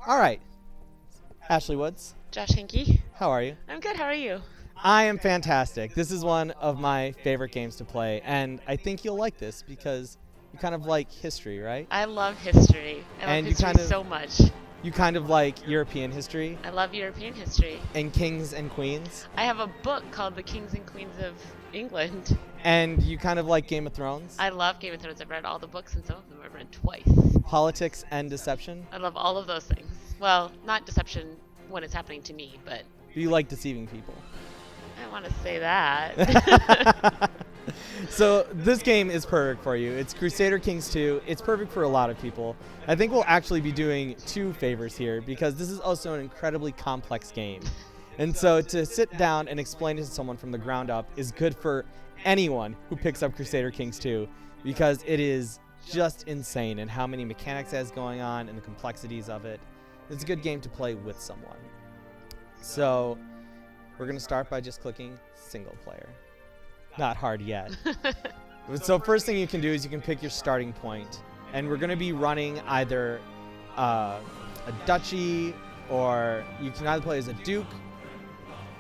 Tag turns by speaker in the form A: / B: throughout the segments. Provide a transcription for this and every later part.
A: All right, Ashley Woods,
B: Josh Hinkie.
A: how are you?
B: I'm good. How are you?
A: I am fantastic. This is one of my favorite games to play, and I think you'll like this because you kind of like history, right?
B: I love history. I love
A: And you
B: history
A: kind of
B: so much.
A: you kind of like European history
B: I love European history.
A: and kings and queens,
B: I have a book called The Kings and Queens of England.
A: and you kind of like Game of Thrones,
B: I love Game of Thrones. I've read all the books, and some of them I've read twice.
A: politics and deception.
B: I love all of those things. Well, not deception when it's happening to me, but
A: You like deceiving people.
B: I don't want to say that.
A: So this game is perfect for you. It's Crusader Kings II. It's perfect for a lot of people. I think we'll actually be doing two favors here because this is also an incredibly complex game. And so to sit down and explain it to someone from the ground up is good for anyone who picks up Crusader Kings II because it is just insane in how many mechanics it has going on and the complexities of it. It's a good game to play with someone. So we're going to start by just clicking single player. Not hard yet. So first thing you can do is you can pick your starting point, and we're going to be running either a duchy, or you can either play as a duke,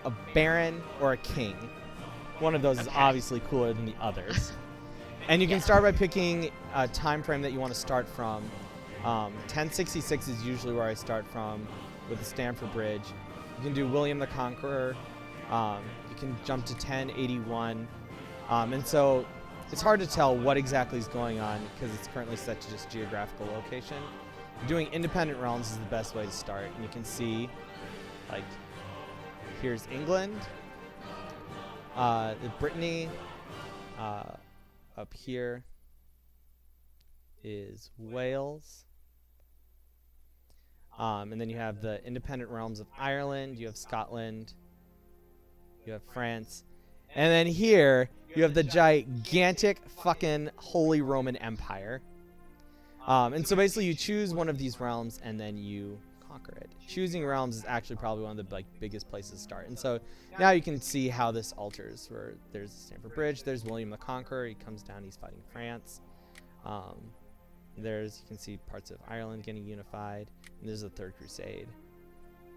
A: a baron, or a king. One of those is obviously cooler than the others. And you can start by picking a time frame that you want to start from. 1066 is usually where I start from with the Stamford Bridge. You can do William the Conqueror. You can jump to 1081. And so it's hard to tell what exactly is going on because it's currently set to just geographical location. Doing independent realms is the best way to start. And you can see, like, here's England, the Brittany, up here is Wales. And then you have the independent realms of Ireland, you have Scotland, you have France, and then here you have the gigantic fucking Holy Roman Empire. And so basically you choose one of these realms and then you conquer it. Choosing realms is actually probably one of the biggest places to start. And so now you can see how this alters, where there's the Stamford Bridge, there's William the Conqueror, he comes down, he's fighting France. You can see parts of Ireland getting unified, and there's the Third Crusade.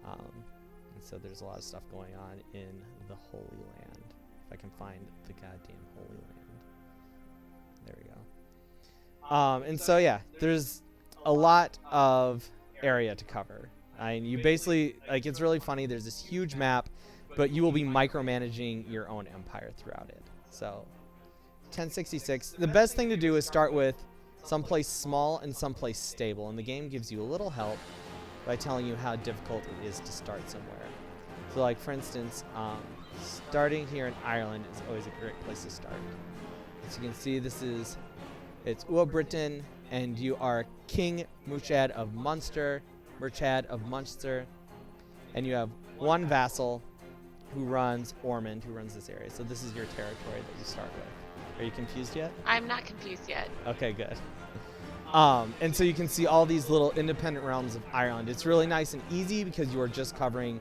A: And so there's a lot of stuff going on in the Holy Land. If I can find the goddamn Holy Land. There we go. And so yeah, there's a lot of area to cover. You basically, like, it's really funny, there's this huge map, but you will be micromanaging your own empire throughout it. So 1066, the best thing to do is start with someplace small and someplace stable, and the game gives you a little help by telling you how difficult it is to start somewhere. So, like, for instance, starting here in Ireland is always a great place to start. As you can see, it's Ua Britain, and you are King Muchad of Munster, and you have one vassal who runs Ormond, who runs this area. So this is your territory that you start with. Are you confused yet?
B: I'm not confused yet.
A: Okay, good. And so you can see all these little independent realms of Ireland. It's really nice and easy because you are just covering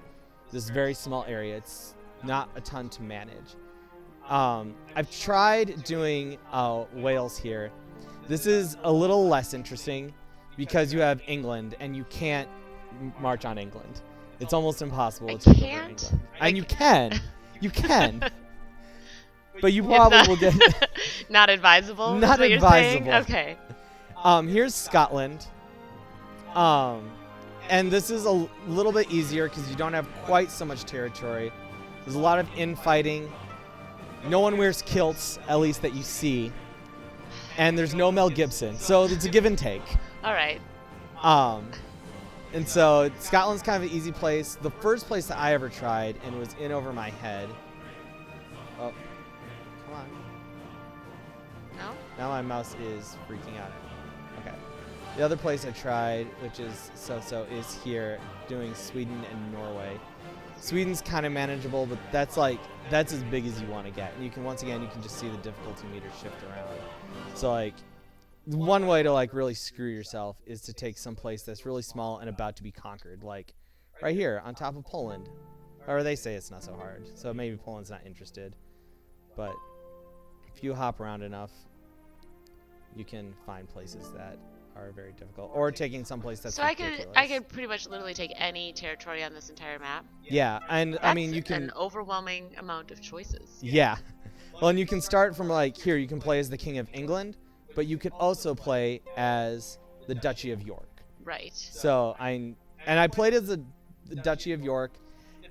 A: this very small area. It's not a ton to manage. I've tried doing Wales here. This is a little less interesting because you have England and you can't march on England. It's almost impossible to take over England. And you can. You can. But you probably will get...
B: Not advisable?
A: Not
B: is what
A: advisable.
B: You're saying? Okay.
A: Here's Scotland. And this is a little bit easier because you don't have quite so much territory. There's a lot of infighting. No one wears kilts, at least that you see. And there's no Mel Gibson. So it's a give and take.
B: All right.
A: And so Scotland's kind of an easy place. The first place that I ever tried, and it was in over my head. Oh, come on.
B: No?
A: Now my mouse is freaking out. Okay. The other place I tried, which is so-so, is here, doing Sweden and Norway. Sweden's kind of manageable, but that's as big as you want to get. And you can, once again, you can just see the difficulty meter shift around. So, like, one way to, like, really screw yourself is to take some place that's really small and about to be conquered, like right here on top of Poland. Or they say it's not so hard, so maybe Poland's not interested. But if you hop around enough, you can find places that are very difficult, or taking someplace that's
B: So
A: ridiculous.
B: I could pretty much literally take any territory on this entire map.
A: Yeah, and
B: That's
A: I mean you can.
B: an overwhelming amount of choices.
A: Yeah, well, and you can start from like here. You can play as the King of England, but you could also play as the Duchy of York.
B: Right.
A: So I played as the Duchy of York.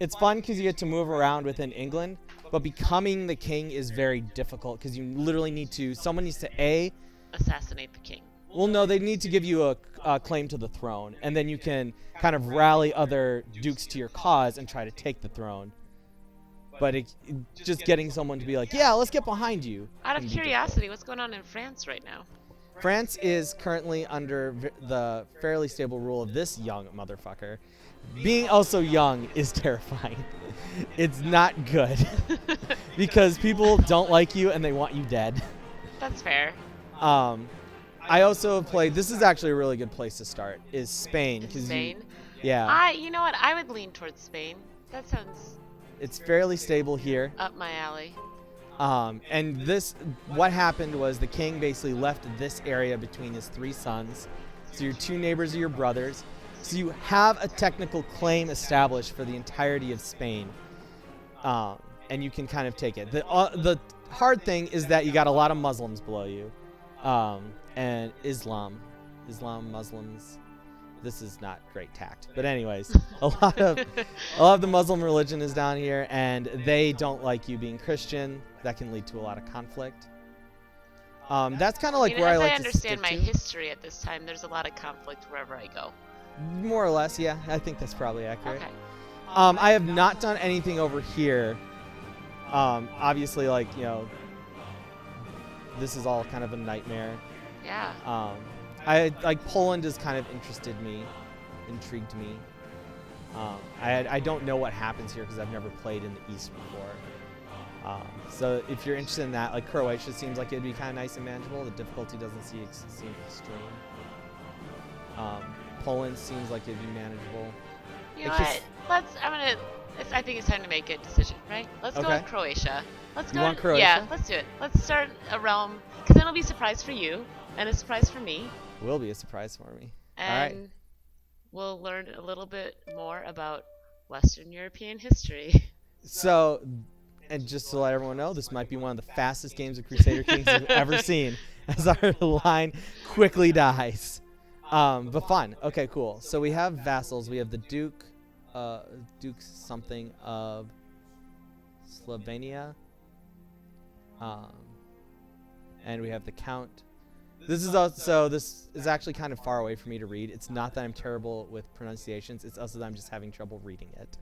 A: It's fun because you get to move around within England, but becoming the king is very difficult because you literally need to. Someone needs to
B: assassinate the king.
A: Well, no, they need to give you a claim to the throne, and then you can kind of rally other dukes to your cause and try to take the throne. But just getting someone to be like, yeah, let's get behind you.
B: Out of curiosity, what's going on in France right now?
A: France is currently under the fairly stable rule of this young motherfucker. Being also young is terrifying. It's not good because people don't like you and they want you dead.
B: That's fair.
A: I also have played. This is actually a really good place to start. Is Spain?
B: Spain.
A: Yeah.
B: You know what? I would lean towards Spain. That sounds.
A: It's fairly stable here.
B: Up my alley.
A: And what happened was the king basically left this area between his 3 sons. So your 2 neighbors are your brothers. So you have a technical claim established for the entirety of Spain, and you can kind of take it. The hard thing is that you got a lot of Muslims below you, and Muslims. This is not great tact, but anyways, a lot of the Muslim religion is down here, and they don't like you being Christian. That can lead to a lot of conflict. That's kind of like where I like to stick to.
B: As I understand my history at this time, there's a lot of conflict wherever I go.
A: More or less, yeah. I think that's probably accurate.
B: Okay.
A: I have not done anything over here. Obviously, like, this is all kind of a nightmare.
B: Yeah.
A: Poland has kind of intrigued me. I don't know what happens here because I've never played in the East before. So if you're interested in that, like Croatia seems like it'd be kind of nice and manageable. The difficulty doesn't seem extreme. Poland seems like it'd be manageable.
B: You know what? I think it's time to make a decision, right? Let's go with Croatia.
A: You want Croatia?
B: Yeah, let's do it. Let's start a realm, because then it'll be a surprise for you and a surprise for me.
A: Will be a surprise for me.
B: And
A: all right.
B: We'll learn a little bit more about Western European history.
A: So, and just to let everyone know, this might be one of the fastest games of Crusader Kings you've ever seen, as our line quickly dies. But fun. Okay, cool. So we have vassals. We have the Duke something of Slovenia. And we have the Count. This is actually kind of far away for me to read. It's not that I'm terrible with pronunciations. It's also that I'm just having trouble reading it.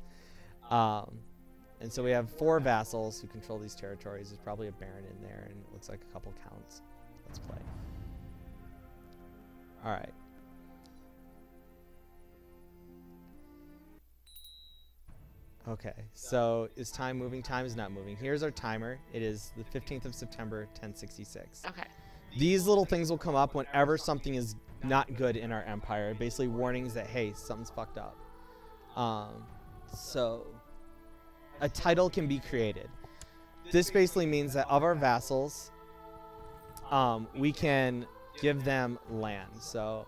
A: And so we have 4 vassals who control these territories. There's probably a baron in there, and it looks like a couple counts. Let's play. All right. Okay, so is time moving? Time is not moving. Here's our timer. It is the 15th of September, 1066.
B: Okay.
A: These little things will come up whenever something is not good in our empire. Basically warnings that, hey, something's fucked up. So a title can be created. This basically means that of our vassals, we can give them land. So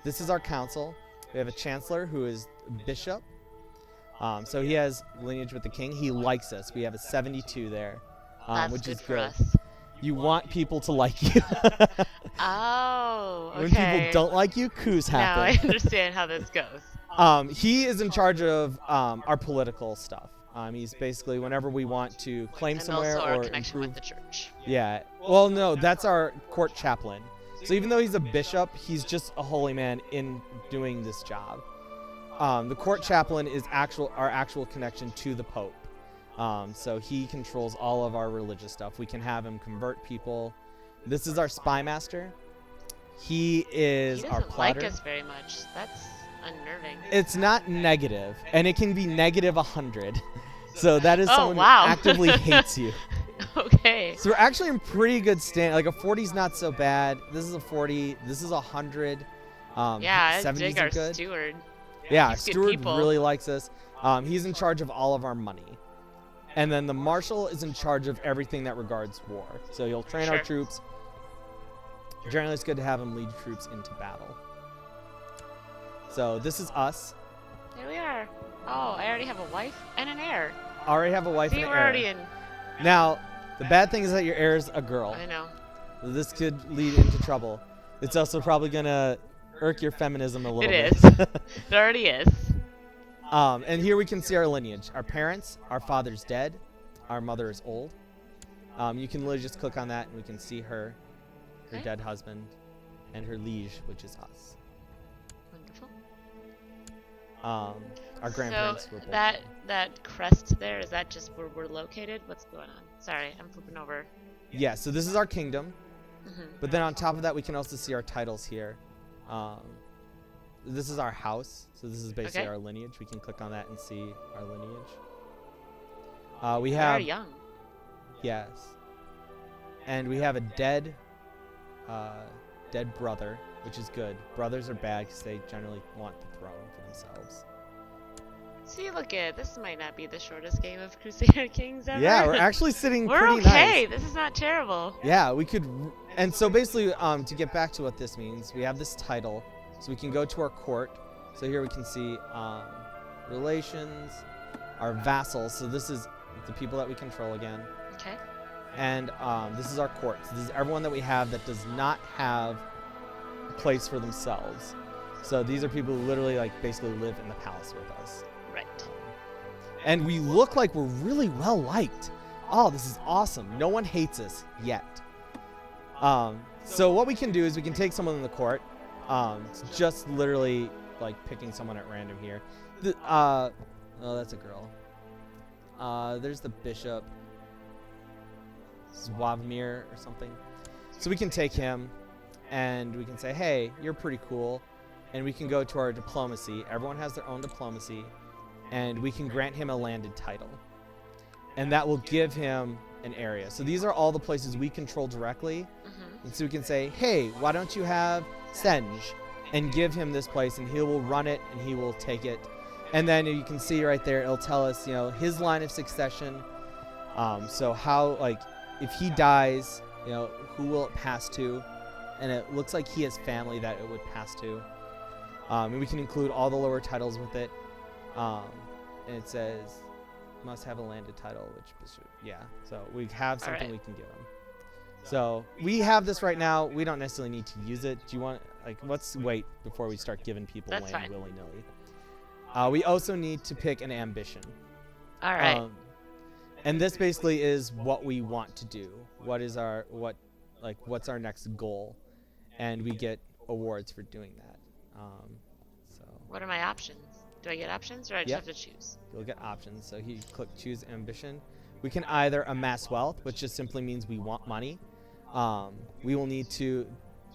A: this is our council. We have a chancellor who is bishop. So he has lineage with the king. He likes us. We have a 72 there, which is good.
B: For us.
A: You want people to like you.
B: Oh, okay.
A: When people don't like you, coups happen.
B: Now I understand how this goes.
A: He is in charge of our political stuff. He's basically whenever we want to claim somewhere
B: also our
A: or
B: connection
A: improve.
B: with the church.
A: Yeah. Well, no, that's our court chaplain. So even though he's a bishop, he's just a holy man in doing this job. The court chaplain is our actual connection to the Pope. So he controls all of our religious stuff. We can have him convert people. This is our spy master. He is our plotter.
B: He doesn't like us very much. That's unnerving.
A: It's not negative, and it can be negative 100. So that is someone who
B: wow.
A: actively hates you.
B: Okay.
A: So we're actually in pretty good stand. Like a 40 is not so bad. This is a 40. This is 100.
B: Yeah,
A: 70s
B: dig
A: are
B: our
A: good.
B: steward.
A: Yeah,
B: He's good
A: Steward
B: people.
A: really likes us. He's in charge of all of our money. And then the marshal is in charge of everything that regards war. So he'll train our troops. generally it's good to have them lead troops into battle. So this is us.
B: Here we are. Oh, I already have a wife and an heir.
A: Already have a wife
B: See,
A: and an
B: we're
A: heir.
B: already in.
A: Now, the bad thing is that your heir is a girl.
B: I know.
A: This could lead into trouble. It's also probably gonna irk your feminism a little bit.
B: It is. It already is.
A: And here we can see our lineage. Our parents, our father's dead, our mother is old. You can literally just click on that and we can see her dead husband, and her liege, which is us.
B: Wonderful.
A: Our grandparents were
B: So
A: both
B: that crest there, is that just where we're located? What's going on? Sorry, I'm flipping over.
A: Yeah, so this is our kingdom.
B: Mm-hmm.
A: But then on top of that, we can also see our titles here. This is our house. So this is basically our lineage. We can click on that and see our lineage. We have...
B: Very young.
A: Yes. And we have a dead brother, which is good. Brothers are bad because they generally want the throne for themselves.
B: See, look at this. Might not be the shortest game of Crusader Kings ever.
A: Yeah, we're actually sitting
B: we're
A: pretty
B: okay.
A: nice.
B: This is not terrible.
A: Yeah, we could... And so basically, to get back to what this means, we have this title. So we can go to our court. So here we can see relations, our vassals. So this is the people that we control again.
B: Okay.
A: And this is our court. So this is everyone that we have that does not have a place for themselves. So these are people who literally basically live in the palace with us.
B: Right.
A: And we look like we're really well liked. Oh, this is awesome. No one hates us yet. So what we can do is we can take someone in the court. It's just literally picking someone at random here. Oh, that's a girl. There's the bishop. Zwavmir or something. So we can take him and we can say, hey, you're pretty cool. And we can go to our diplomacy. Everyone has their own diplomacy. And we can grant him a landed title. And that will give him an area. So these are all the places we control directly.
B: Mm-hmm.
A: And so we can say, hey, why don't you have Senj? And give him this place and he will run it and he will take it. And then you can see right there, it'll tell us, his line of succession. So how, if he dies, who will it pass to? And it looks like he has family that it would pass to. And we can include all the lower titles with it. And it says, must have a landed title, so we have something we can give him. So we have this right now. We don't necessarily need to use it. Do you want, let's wait before we start giving people land willy-nilly. We also need to pick an ambition.
B: All right.
A: And this basically is what we want to do. What's our next goal? And we get awards for doing that.
B: What are my options? Do I get options, or I just have to choose?
A: You'll get options. So you click choose ambition. We can either amass wealth, which just simply means we want money. We will need to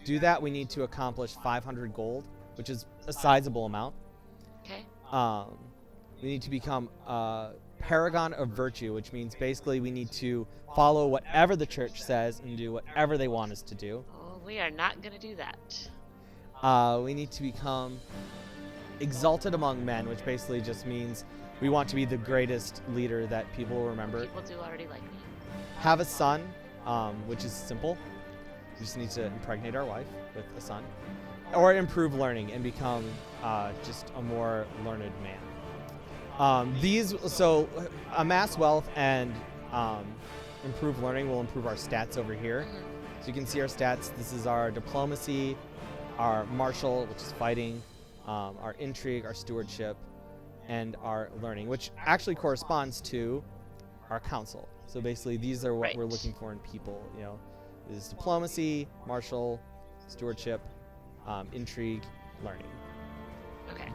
A: do that. We need to accomplish 500 gold, which is a sizable amount.
B: Okay.
A: We need to become a paragon of virtue, which means basically we need to follow whatever the church says and do whatever they want us to do.
B: Oh, we are not going to do that.
A: We need to become exalted among men, which basically just means we want to be the greatest leader that people will remember.
B: People do already like me.
A: Have a son, which is simple. We just need to impregnate our wife with a son. Or improve learning and become just a more learned man. So amass wealth and improve learning will improve our stats over here.
B: Mm-hmm.
A: So you can see our stats. This is our diplomacy, our martial, which is fighting, our intrigue, our stewardship, and our learning, which actually corresponds to our council. So basically, these are what we're looking for in people. Is diplomacy, martial, stewardship, intrigue, learning.
B: Okay.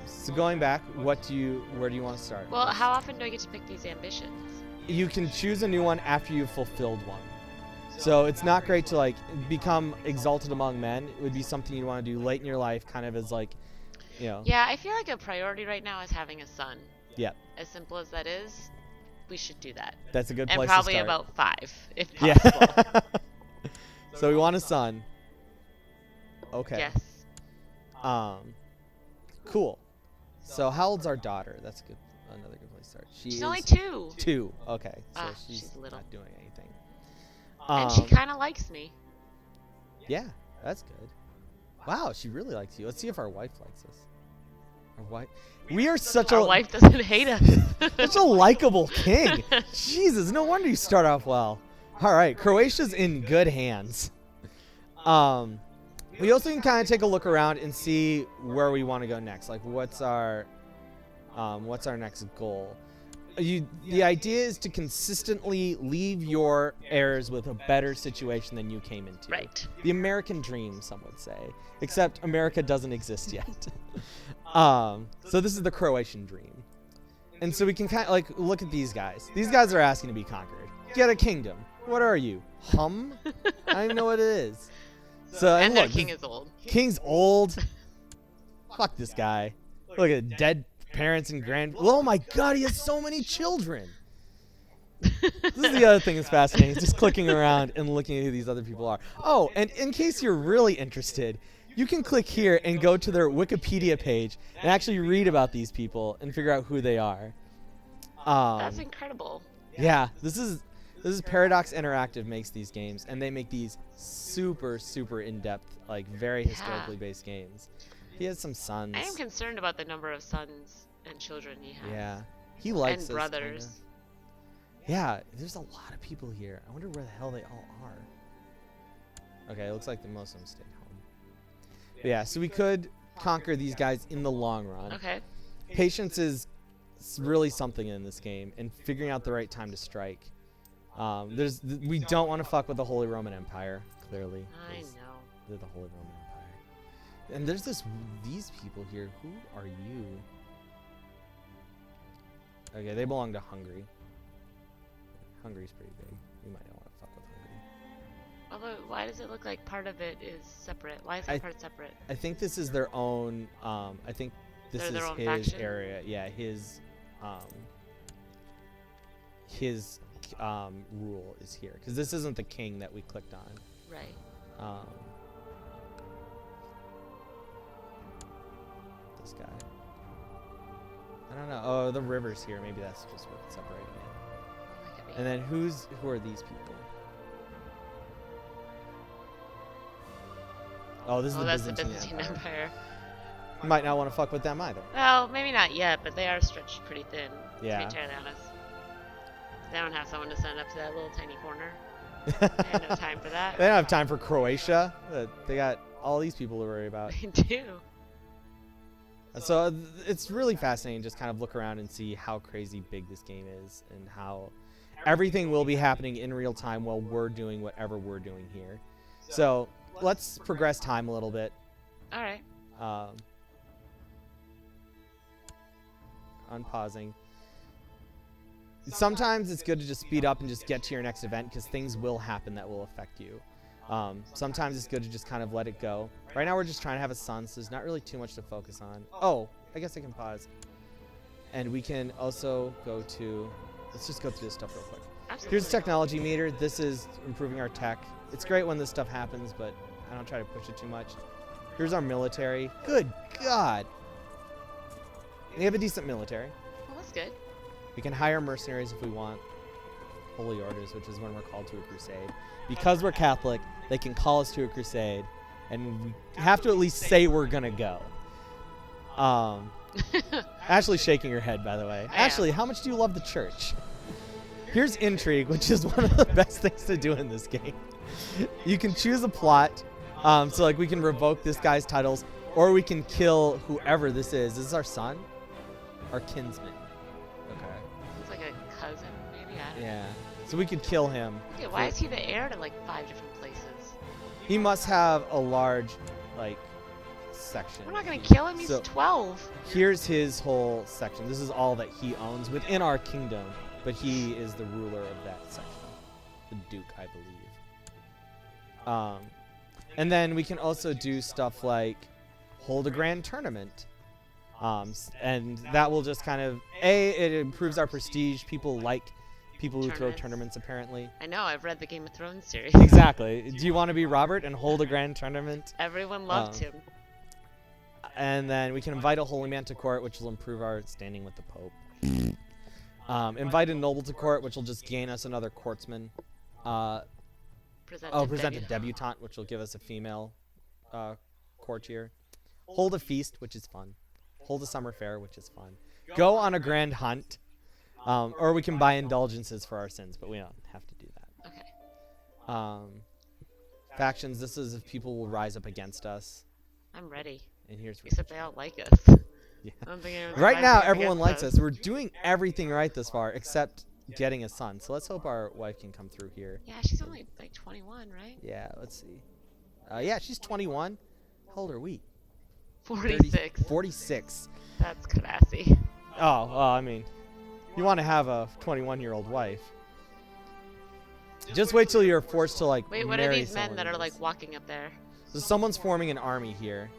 A: So going back, where do you want to start?
B: Well, how often do I get to pick these ambitions?
A: You can choose a new one after you've fulfilled one. So it's not great to become exalted among men. It would be something you want to do late in your life, kind of as
B: Yeah, I feel like a priority right now is having a son.
A: Yeah.
B: As simple as that is, we should do that.
A: That's a good place
B: to start. And probably about 5, if possible.
A: Yeah. So we want a son. Okay.
B: Yes.
A: Cool. So how old's our daughter? That's another good place to start.
B: She's only 2.
A: 2. Okay. So
B: she's little.
A: not doing anything.
B: And she kind of likes me.
A: Yeah, that's good. Wow, she really likes you. Let's see if our wife likes us. Our wife. We are such
B: Our wife doesn't hate us.
A: such a likable king. Jesus, no wonder you start off well. All right, Croatia's in good hands. We also can kind of take a look around and see where we want to go next. Like, what's our next goal? The idea is to consistently leave your heirs with a better situation than you came into.
B: Right.
A: The American dream, some would say. Except America doesn't exist yet. So this is the Croatian dream. And so we can kind of like look at these guys. These guys are asking to be conquered. Get a kingdom. What are you? I don't even know what it is. So
B: And
A: look,
B: their king is old.
A: King's old. Fuck this guy. Look at dead parents and oh my god, he has so many children. This is the other thing that's fascinating. Just clicking around and looking at who these other people are. Oh, and in case you're really interested, you can click here and go to their Wikipedia page and actually read about these people and figure out who they are.
B: That's incredible.
A: Yeah, this is Paradox Interactive makes these games, and they make these super in-depth, like very historically based games. He has some sons.
B: I am concerned about the number of sons and children he has.
A: Yeah, he likes
B: and
A: us,
B: brothers.
A: kinda. Yeah, there's a lot of people here. I wonder where the hell they all are. Okay, it looks like most of them stayed home. But yeah, so we could conquer these guys in the long run.
B: Okay.
A: Patience is really something in this game, and figuring out the right time to strike. We don't want to fuck with the Holy Roman Empire, clearly.
B: I know.
A: They're the Holy Roman Empire. And there's these people here. Who are you? Okay, they belong to Hungary. Hungary's pretty big. You might not want to fuck with Hungary.
B: Although, why does it look like part of it is separate? Why is that part separate?
A: I think this is their own. I think this is
B: their own
A: his
B: faction?
A: area. Yeah, his rule is here, because this isn't the king that we clicked on.
B: Right.
A: This guy. I don't know. Oh, the river's here. Maybe that's just what's separating it. And then who are these people? Oh, this is the Byzantine
B: Empire.
A: You might not want to fuck with them either.
B: Well, maybe not yet, but they are stretched pretty thin.
A: Yeah.
B: To be entirely honest. They don't have someone to send up to that little tiny corner. They have no time for that.
A: They don't have time for Croatia. They got all these people to worry about.
B: They do.
A: So it's really fascinating just kind of look around and see how crazy big this game is, and how everything will be happening in real time while we're doing whatever we're doing here. So let's progress time a little bit.
B: All right.
A: Unpausing. Sometimes it's good to just speed up and just get to your next event, because things will happen that will affect you. Sometimes it's good to just kind of let it go. Right now we're just trying to have a son, so there's not really too much to focus on. Oh, I guess I can pause. And we can also go to... Let's just go through this stuff real quick.
B: Absolutely.
A: Here's the technology meter. This is improving our tech. It's great when this stuff happens, but I don't try to push it too much. Here's our military. Good God. We have a decent military.
B: Well, that's good.
A: We can hire mercenaries if we want. Holy orders, which is when we're called to a crusade. Because we're Catholic, they can call us to a crusade, and we have to at least say we're gonna go. Ashley's shaking her head, by the way. Ashley, how much do you love the church? Here's intrigue, which is one of the best things to do in this game. You can choose a plot, so like we can revoke this guy's titles, or we can kill whoever this is. This is our son, our kinsman. Okay.
B: It's like a cousin, maybe. I don't know.
A: Yeah. So we could kill him.
B: Okay, why is he the heir to like 5 different places?
A: He must have a large, like, section.
B: We're not gonna kill him. He's 12.
A: Here's his whole section. This is all that he owns within our kingdom, but he is the ruler of that section, the Duke, I believe. And then we can also do stuff like hold a grand tournament, and that will just kind of it improves our prestige. People like people who throw tournaments, apparently.
B: I know. I've read the Game of Thrones series.
A: Exactly. Do you want to be Robert and hold a grand tournament?
B: Everyone loved him.
A: And then we can invite a holy man to court, which will improve our standing with the Pope. Invite a noble to court, which will just gain us another courtsman. present a debutante, which will give us a female courtier. Hold a feast, which is fun. Hold a summer fair, which is fun. Go on a grand hunt. Or we can buy indulgences for our sins, but we don't have to do that.
B: Okay.
A: Factions, this is if people will rise up against us.
B: I'm ready.
A: And here's
B: except they all like us.
A: Yeah.
B: I don't think anyone's
A: Right now,
B: rising up
A: everyone
B: against
A: likes us. We're doing everything right this far, except getting a son. So let's hope our wife can come through here.
B: Yeah, she's only like 21, right?
A: Yeah, let's see. Yeah, she's 21. How old are we?
B: 46.
A: 46.
B: That's classy.
A: Oh, well, I mean, you want to have a 21-year-old wife. Just wait till you're forced to, like,
B: Wait, what are these men that are, like, walking up there?
A: So someone's forming an army here.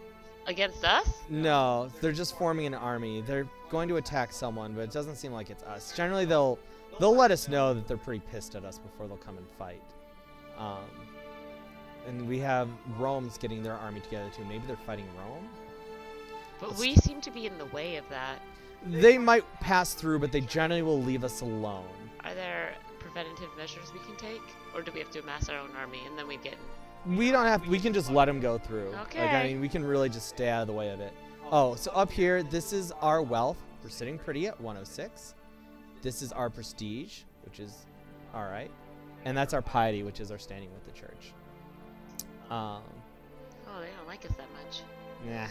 B: Against us?
A: No, they're just forming an army. They're going to attack someone, but it doesn't seem like it's us. Generally, they'll let us know that they're pretty pissed at us before they'll come and fight. And we have Rome's getting their army together, too. Maybe they're fighting Rome?
B: But we seem to be in the way of that.
A: They might pass through, but they generally will leave us alone.
B: Are there preventative measures we can take? Or do we have to amass our own army and then we get...
A: We don't have. We can just let them go through.
B: Okay.
A: Like, I mean, we can really just stay out of the way of it. Oh, so up here, this is our wealth. We're sitting pretty at 106. This is our prestige, which is all right. And that's our piety, which is our standing with the church.
B: Oh, they don't like us that much.
A: Nah.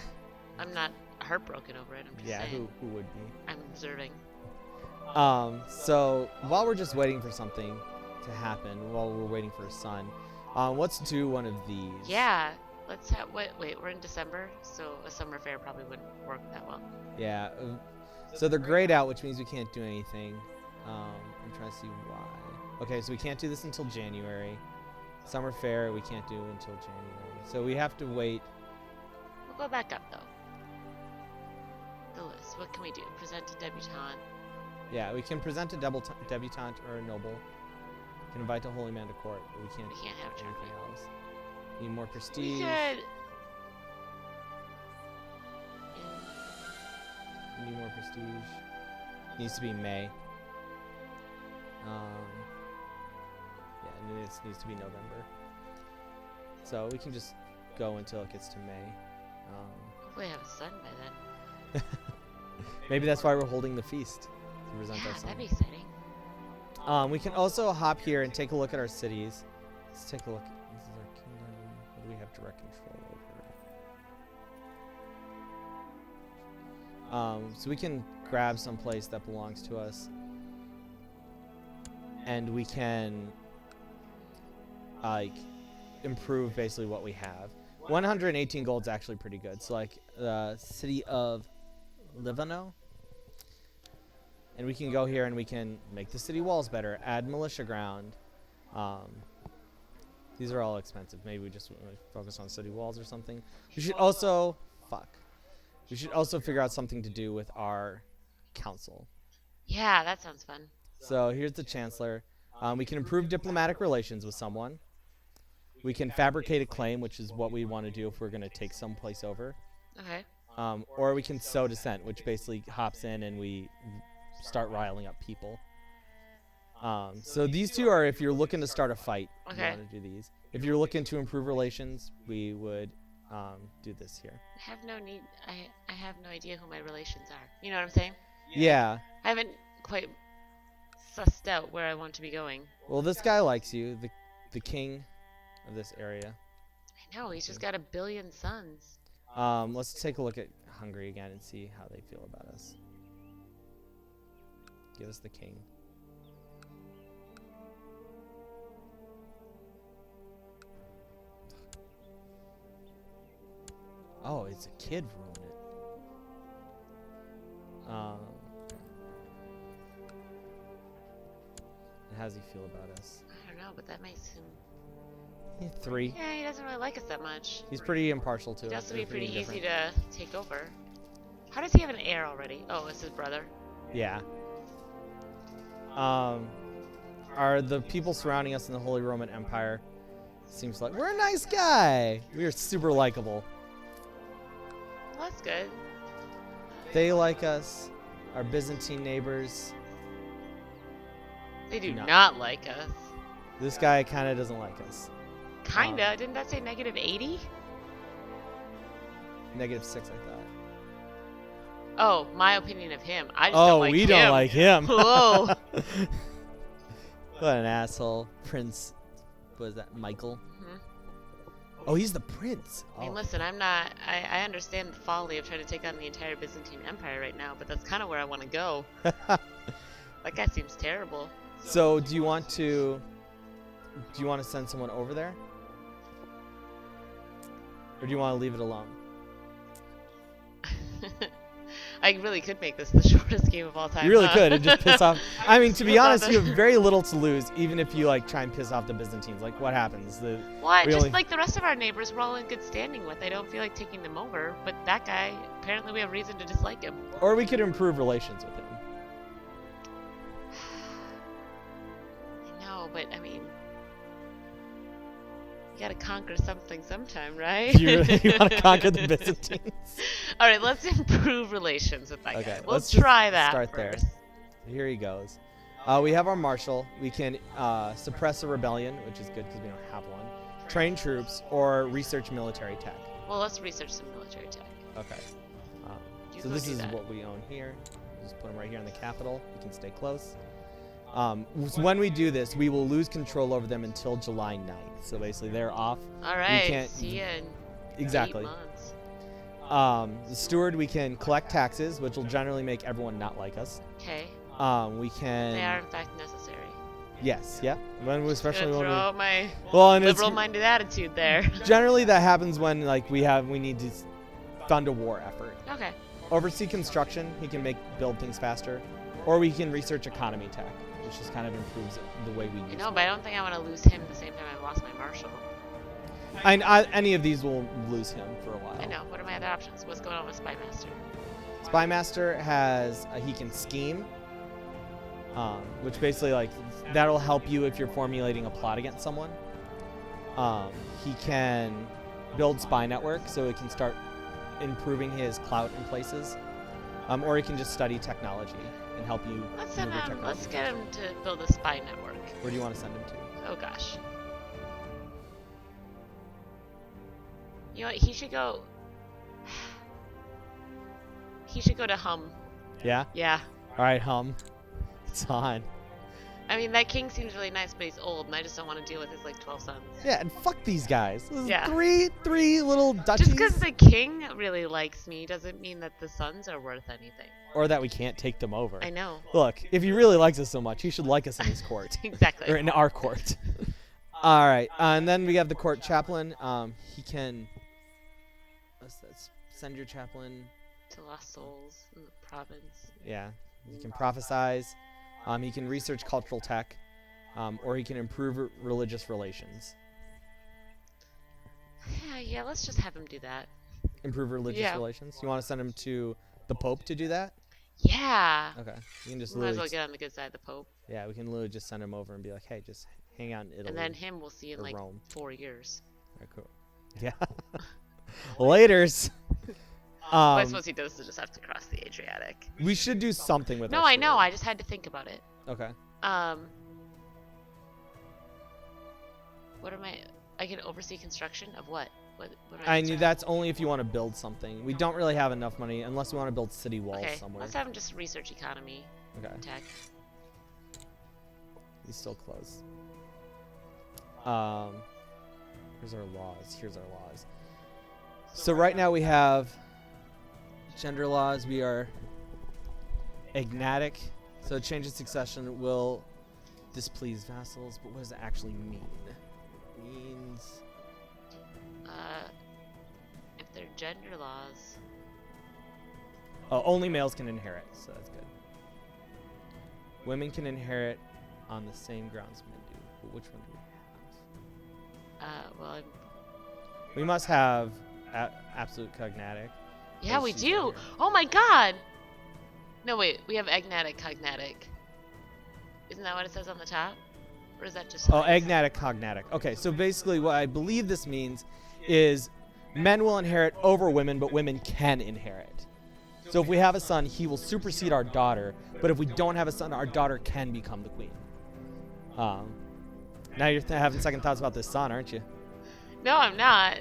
B: I'm not heartbroken over it. I'm just saying.
A: Who would be?
B: I'm observing.
A: So while we're just waiting for something to happen, while we're waiting for a son, let's do one of these.
B: Yeah. Let's have... Wait, we're in December, so a summer fair probably wouldn't work that well.
A: Yeah. So they're grayed out, which means we can't do anything. I'm trying to see why. Okay, so we can't do this until January. Summer fair we can't do until January. So we have to wait.
B: We'll go back up, though. The list. What can we do? Present a debutante.
A: Yeah, we can present a debutante or a noble. We can invite a holy man to court, but we can't
B: have
A: anything
B: traffic.
A: else. Need more
B: We
A: prestige.
B: could...
A: Need more prestige. Needs to be May. Yeah, and it needs to be November. So we can just go until it gets to May.
B: Hopefully I have a son by then.
A: Maybe that's why we're holding the feast to present
B: Yeah,
A: our son.
B: that'd be exciting.
A: We can also hop here and take a look at our cities. Let's take a look. This is our kingdom. What do we have direct control over? So we can grab some place that belongs to us, and we can like improve basically what we have. 118 gold's actually pretty good. So like the city of Livano. And we can go here and we can make the city walls better, add militia ground. These are all expensive. Maybe we just focus on city walls or something. We should also, we should also figure out something to do with our council.
B: Yeah, that sounds fun.
A: So here's the chancellor. We can improve diplomatic relations with someone. We can fabricate a claim, which is what we want to do if we're going to take some place over.
B: Okay.
A: Or we can sow dissent, which basically hops in and we start riling up people. So these two are if you're looking to start a fight.
B: Okay.
A: You want to do these. If you're looking to improve relations, we would do this here.
B: I have no need. I have no idea who my relations are. You know what I'm saying?
A: Yeah.
B: I haven't quite sussed out where I want to be going.
A: Well, this guy likes you, the king of this area.
B: I know, he's just got 1 billion sons.
A: Let's take a look at Hungary again and see how they feel about us. Give us the king. Oh, it's a kid ruined it. And how does he feel about us?
B: I don't know, but that makes him...
A: 3.
B: Yeah, he doesn't really like us that much.
A: He's pretty impartial to
B: It
A: us.
B: has to be
A: If
B: pretty
A: we're
B: easy
A: different.
B: to take over. How does he have an heir already? Oh, it's his brother.
A: Yeah. Are the people surrounding us in the Holy Roman Empire? Seems like we're a nice guy. We are super likable.
B: Well, that's good.
A: They like us. Our Byzantine neighbors.
B: They do
A: No.
B: not like us.
A: This guy kind of doesn't like us.
B: Kinda. Didn't that say -80?
A: -6, I thought.
B: Oh, my opinion of him. I just don't like him.
A: We don't like him.
B: Whoa.
A: What an asshole. Prince, what is that, Michael?
B: Mhm.
A: Oh, he's the prince.
B: I mean, listen, I understand the folly of trying to take on the entire Byzantine Empire right now, but that's kind of where I want to go. That guy seems terrible.
A: So, do you want to send someone over there? Or do you want to leave it alone?
B: I really could make this the shortest game of all time.
A: You really
B: huh?
A: could, and just piss off. I mean, to be honest, you have very little to lose, even if you like try and piss off the Byzantines. Like, what happens?
B: What? Just like the rest of our neighbors, we're all in good standing with. I don't feel like taking them over, but that guy, apparently, we have reason to dislike him.
A: Or we could improve relations with him.
B: I know, but I mean, you gotta conquer something sometime, right?
A: You really want to conquer the Byzantines?
B: All right, let's improve relations with that guy.
A: Let's
B: try that
A: start
B: first.
A: there. Here he goes. We have our marshal. We can suppress a rebellion, which is good because we don't have one. Train troops or research military tech.
B: Well, let's research some military tech.
A: Okay.
B: You
A: So
B: go
A: this
B: do
A: is
B: that.
A: what we own here. Just put him right here in the capital. We can stay close. So when we do this, we will lose control over them until July 9th. So basically, they're off.
B: All right.
A: can't-
B: See ya in
A: Exactly.
B: 8 months.
A: The steward, we can collect taxes, which will generally make everyone not like us.
B: Okay.
A: We can.
B: They are in fact necessary.
A: Yes. Yeah. Especially
B: Gonna
A: when
B: throw out my
A: and it's
B: liberal-minded attitude there.
A: generally that happens when like we need to fund a war effort.
B: Okay.
A: Oversee construction. He can build things faster, or we can research economy tech, which just kind of improves the way we use.
B: I know, but I don't think I want to lose him at the same time I've lost my marshal.
A: Any of these will lose him for a while.
B: I know. What are my other options? What's going on with Spymaster?
A: Spymaster has he can scheme, which basically like that'll help you if you're formulating a plot against someone. He can build spy network, so it can start improving his clout in places, or he can just study technology and help you.
B: Let's
A: move your technology.
B: Let's get him to build a spy network.
A: Where do you want to send him to?
B: Oh gosh. You know what? He should go. He should go to Hum.
A: Yeah.
B: Yeah.
A: All right, Hum. It's on.
B: I mean, that king seems really nice, but he's old, and I just don't want to deal with his like 12 sons.
A: Yeah, and fuck these guys. This is
B: Yeah.
A: three little duchies.
B: Just because the king really likes me doesn't mean that the sons are worth anything.
A: Or that we can't take them over.
B: I know.
A: Look, if he really likes us so much, he should like us in his court.
B: Exactly.
A: Or in our court. All right, and then we have the court chaplain. He can send your chaplain
B: To lost souls in the province.
A: Yeah, he can prophesize. He can research cultural tech, or he can improve religious relations.
B: Yeah, let's just have him do that.
A: Improve religious relations. You want to send him to the Pope to do that?
B: Yeah.
A: Okay, you can just
B: Might as
A: literally.
B: well get on the good side of the Pope.
A: Yeah, we can literally just send him over and be like, hey, just hang out in Italy.
B: And then him we'll see in
A: or
B: like
A: Rome.
B: 4 years.
A: Alright, cool. Yeah. Laters.
B: Well, I suppose he does just have to cross the Adriatic.
A: We should do something with.
B: No,
A: our
B: I know.
A: steward.
B: I just had to think about it.
A: Okay.
B: What am I can oversee construction of what? What am
A: I knew
B: concerned
A: that's only if you want to build something. We don't really have enough money unless we want to build city
B: with?
A: walls
B: Okay,
A: somewhere.
B: let's have him just research economy,
A: Okay.
B: tech.
A: He's still close. Here's our laws. Here's our laws. So right now we have gender laws. We are agnatic. So change of succession will displease vassals. But what does it actually mean? It means
B: If they're gender laws.
A: only males can inherit. So that's good. Women can inherit on the same grounds men do. But which one do we have?
B: Well,
A: We must have absolute cognatic.
B: yeah,
A: Oh,
B: we
A: she's
B: do.
A: right here.
B: Oh my God. No, wait. We have agnatic, cognatic. Isn't that what it says on the top? Or is that just?
A: Oh,
B: nice?
A: agnatic, cognatic. Okay, so basically what I believe this means is men will inherit over women, but women can inherit. So if we have a son, he will supersede our daughter. But if we don't have a son, our daughter can become the queen. Now you're having second thoughts about this son, aren't you?
B: No, I'm not.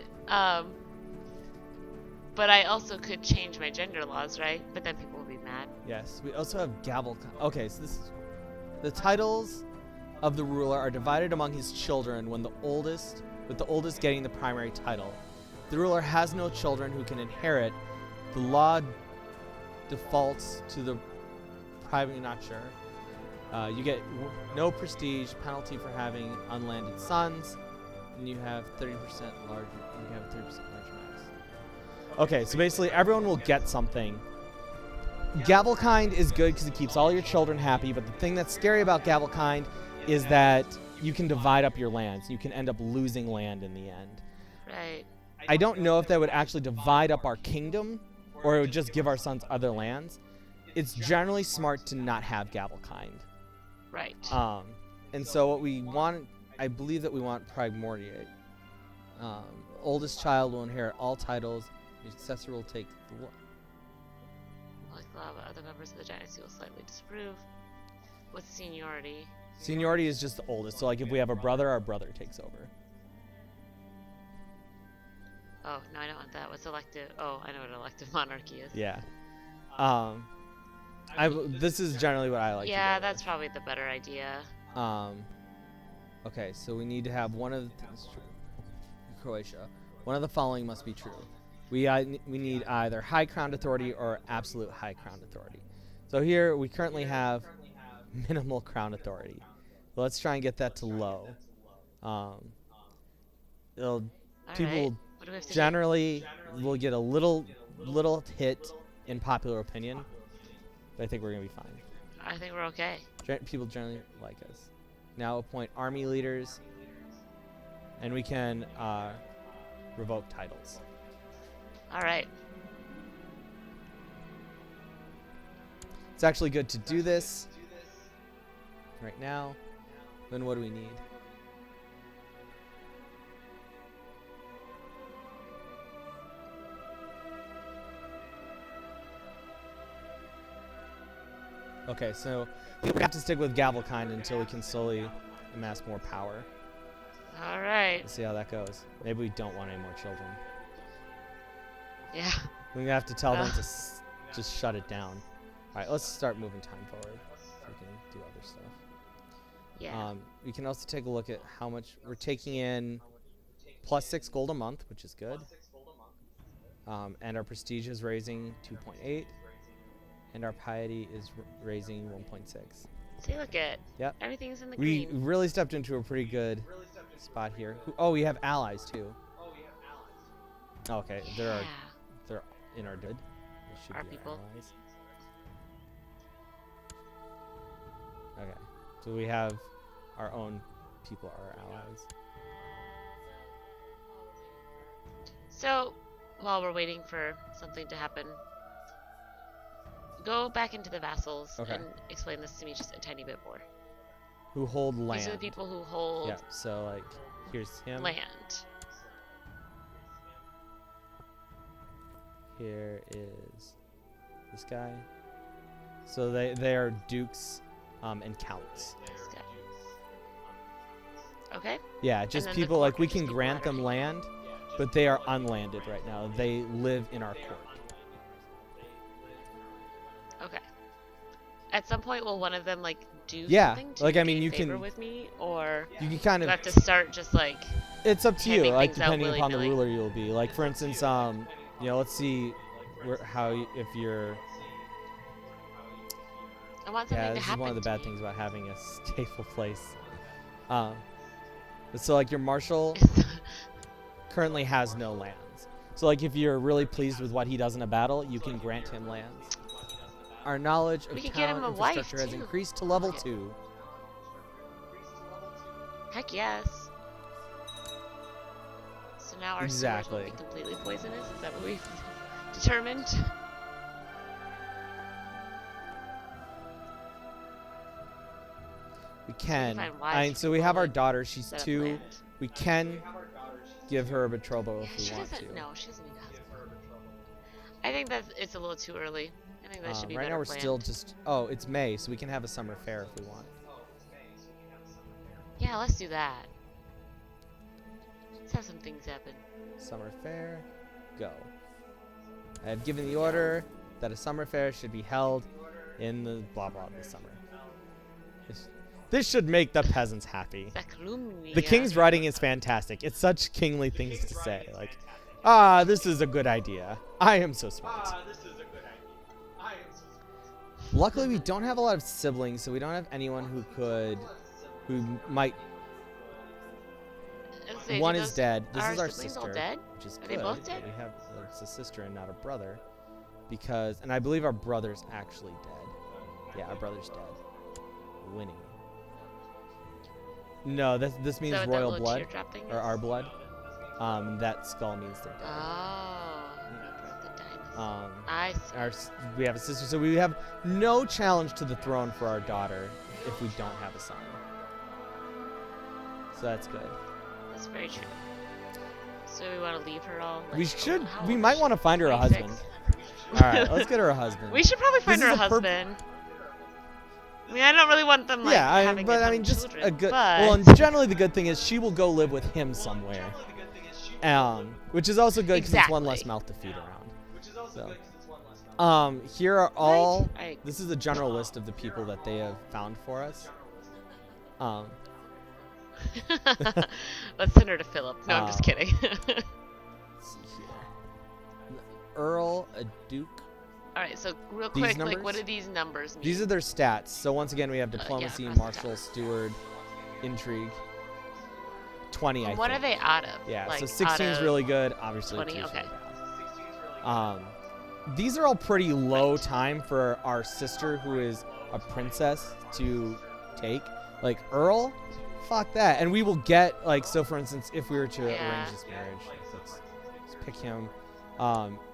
B: But I also could change my gender laws, right? But then people will be mad.
A: Yes. We also have gavel. Okay, so this is the titles of the ruler are divided among his children with the oldest getting the primary title. The ruler has no children who can inherit. The law defaults to the private. Not sure. You get no prestige penalty for having unlanded sons, and you have 30% larger. You have 30% larger max. Okay, so basically everyone will get something. Gavelkind is good because it keeps all your children happy, but the thing that's scary about Gavelkind is that you can divide up your lands. You can end up losing land in the end.
B: Right.
A: I don't know if that would actually divide up our kingdom, or it would just give our sons other lands. It's generally smart to not have Gavelkind.
B: Right.
A: And so what we want, I believe that we want Primordiate. Oldest child will inherit all titles. The successor will take the
B: Like lava, other members of the dynasty will slightly disapprove. What's seniority?
A: Seniority is just the oldest. So like if we have a brother, our brother takes over.
B: Oh, no, I don't want that. What's elective? Oh, I know what elective monarchy is.
A: Yeah. This is generally what I like.
B: Yeah,
A: to go
B: that's probably the better idea.
A: with. Okay, so we need to have one of Croatia. One of the following must be true. We need either high crowned authority or absolute high crowned authority. So here we currently have minimal crown authority. Let's try and get that to low. People
B: What do we have to
A: generally will get a little hit in popular opinion, but I think we're gonna be fine.
B: do? I think we're okay.
A: People generally like us. Now appoint army leaders, and we can revoke titles.
B: All right.
A: It's actually good to do this right now. Then what do we need? Okay, so we have to stick with Gavelkind until we can slowly amass more power.
B: All right.
A: Let's see how that goes. Maybe we don't want any more children.
B: Yeah.
A: We're going to have to tell them to just shut it down. All right, let's start moving time forward so we can do other stuff.
B: Yeah.
A: We can also take a look at how much we're taking in. +6 gold a month, which is good. And our prestige is raising 2.8. And our piety is raising 1.6.
B: See, look at.
A: Yep.
B: Everything's in the
A: We
B: green.
A: really stepped into a pretty good spot here. Oh, we have allies too. Oh, okay,
B: Yeah.
A: they're in our good. They should
B: Our
A: be
B: people.
A: allies. Okay, so we have our own people, our allies.
B: So, while we're waiting for something to happen, go back into the vassals
A: Okay.
B: and explain this to me just a tiny bit more.
A: Who hold land?
B: These are the people who hold
A: Yeah. So like, here's him.
B: land.
A: Here is this guy. So they are dukes, and counts.
B: This guy. Okay.
A: Yeah, just
B: then the
A: people
B: court
A: like we
B: can just
A: can
B: be
A: grant them
B: lottery.
A: land, but they are unlanded right now. They live in our court.
B: Okay. At some point, will one of them like do
A: Yeah,
B: something to
A: like, I
B: be
A: mean,
B: in
A: you
B: favor
A: can-
B: with me, or
A: You can kind
B: do
A: of.
B: I have to start just like?
A: It's up to you,
B: handing
A: like
B: things out
A: depending upon the
B: willy-nilly?
A: ruler you'll be. Like for instance, let's see if you're.
B: I want something
A: Yeah,
B: to
A: this is
B: happen
A: one of the
B: to
A: bad
B: me.
A: things about having a stateful place. So like your marshal currently has no lands. So like if you're really pleased with what he does in a battle, you can grant him lands. Our knowledge of
B: We could get him
A: town
B: a wife,
A: infrastructure has
B: too.
A: increased to level
B: Okay.
A: 2.
B: Heck yes. So now our sewers will
A: Exactly.
B: be completely poisonous. Is that what we've determined?
A: We can.
B: find wives
A: So
B: for
A: we
B: people
A: have our
B: that
A: daughter. She's
B: set up
A: 2.
B: land.
A: We can give her a betrothal
B: Yeah,
A: if we
B: she
A: want
B: doesn't.
A: to.
B: No, she doesn't need a husband. I think that it's a little too early. I think that should be
A: Right
B: better
A: now we're
B: planned.
A: still just. Oh, it's May, so we can have a summer fair if we want.
B: Yeah, let's do that. Let's have some things happen.
A: Summer fair, go. I have given the order that a summer fair should be held in the blah blah this summer. This should make the peasants happy. The king's writing is fantastic. It's such kingly things to say. Like, this is a good idea. I am so smart. Luckily, we don't have a lot of siblings, so we don't have anyone who might. One is dead. This is our sister,
B: dead?
A: which is
B: Are
A: good.
B: they both dead?
A: We have it's a sister and not a brother, and I believe our brother's actually dead. Yeah, our brother's dead. Winning. No, this means
B: So
A: royal
B: that
A: blood
B: teardrop thing
A: or
B: is?
A: our blood. That skull means they're dead.
B: Oh. The dynasty.
A: We have a sister, so we have no challenge to the throne for our daughter if we don't have a son. So that's good.
B: That's very true. So we want to leave her all. Like,
A: We should.
B: how
A: We
B: old
A: might
B: is
A: want to
B: she?
A: find her a
B: 26?
A: husband. All right, let's get her a husband.
B: We should probably find
A: This
B: her a
A: is a
B: husband. I mean, I don't really want them like having a ton of
A: just
B: children,
A: a good.
B: but
A: Well, and generally the good thing is she will go live with him somewhere, which is also good because it's one less
B: Exactly.
A: mouth to feed around. So, here are all.
B: Right.
A: This is a general list of the people that they have found for us.
B: Let's send her to Philip. No, I'm just
A: Uh,
B: kidding.
A: Let's see here. An earl, a duke.
B: All right, so real
A: These
B: quick, like,
A: numbers?
B: what do these numbers mean?
A: These are their stats. So once again, we have
B: yeah,
A: diplomacy,
B: across the
A: martial,
B: top.
A: steward, intrigue. 20, I think.
B: What are they out of?
A: Yeah,
B: like,
A: so 16 is
B: out of
A: really good. Obviously,
B: 20,
A: 2 is
B: okay.
A: really bad. These are all pretty low time for our sister, who is a princess, to take. Like Earl, fuck that. And we will get like, so for instance, if we were to arrange this marriage, let's pick him.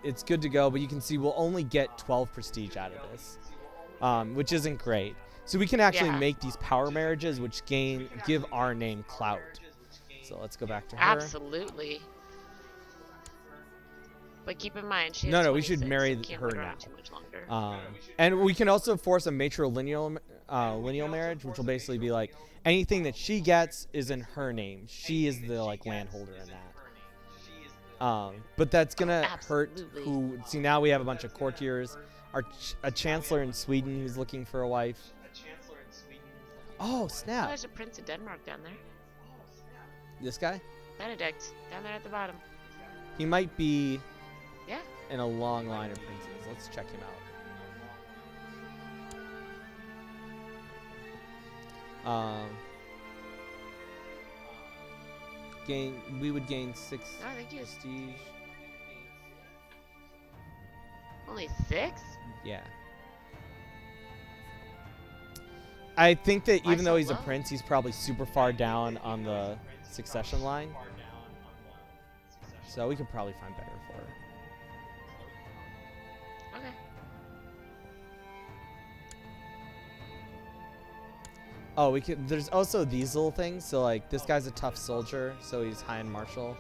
A: It's good to go, but you can see we'll only get 12 prestige out of this, which isn't great. So we can actually make these power marriages, which give our name clout. So let's go back to her.
B: Absolutely. But keep in mind, she
A: No,
B: has
A: we should
B: 26,
A: marry
B: so can't
A: her
B: wait around
A: now.
B: Too much longer.
A: And we can also force a matrilineal lineal marriage, which will basically be like anything that she gets is in her name. She is the like landholder in that. But that's gonna hurt.
B: Absolutely.
A: See, now we have a bunch of courtiers. A chancellor in Sweden who's looking for a wife. Oh
B: Oh,
A: snap!
B: there's a prince of Denmark down there.
A: This guy?
B: Benedict, down there at the bottom.
A: He might be
B: Yeah.
A: in a long line of princes. Let's check him out. We would gain 6
B: Oh, thank you.
A: prestige.
B: Only 6?
A: Yeah. I think that
B: Why
A: even though
B: so
A: he's a
B: low?
A: prince, he's probably super far down on the succession line. So we could probably find better for her.
B: Okay.
A: Oh, we could. There's also these little things. So like, this guy's a tough soldier, so he's high in martial.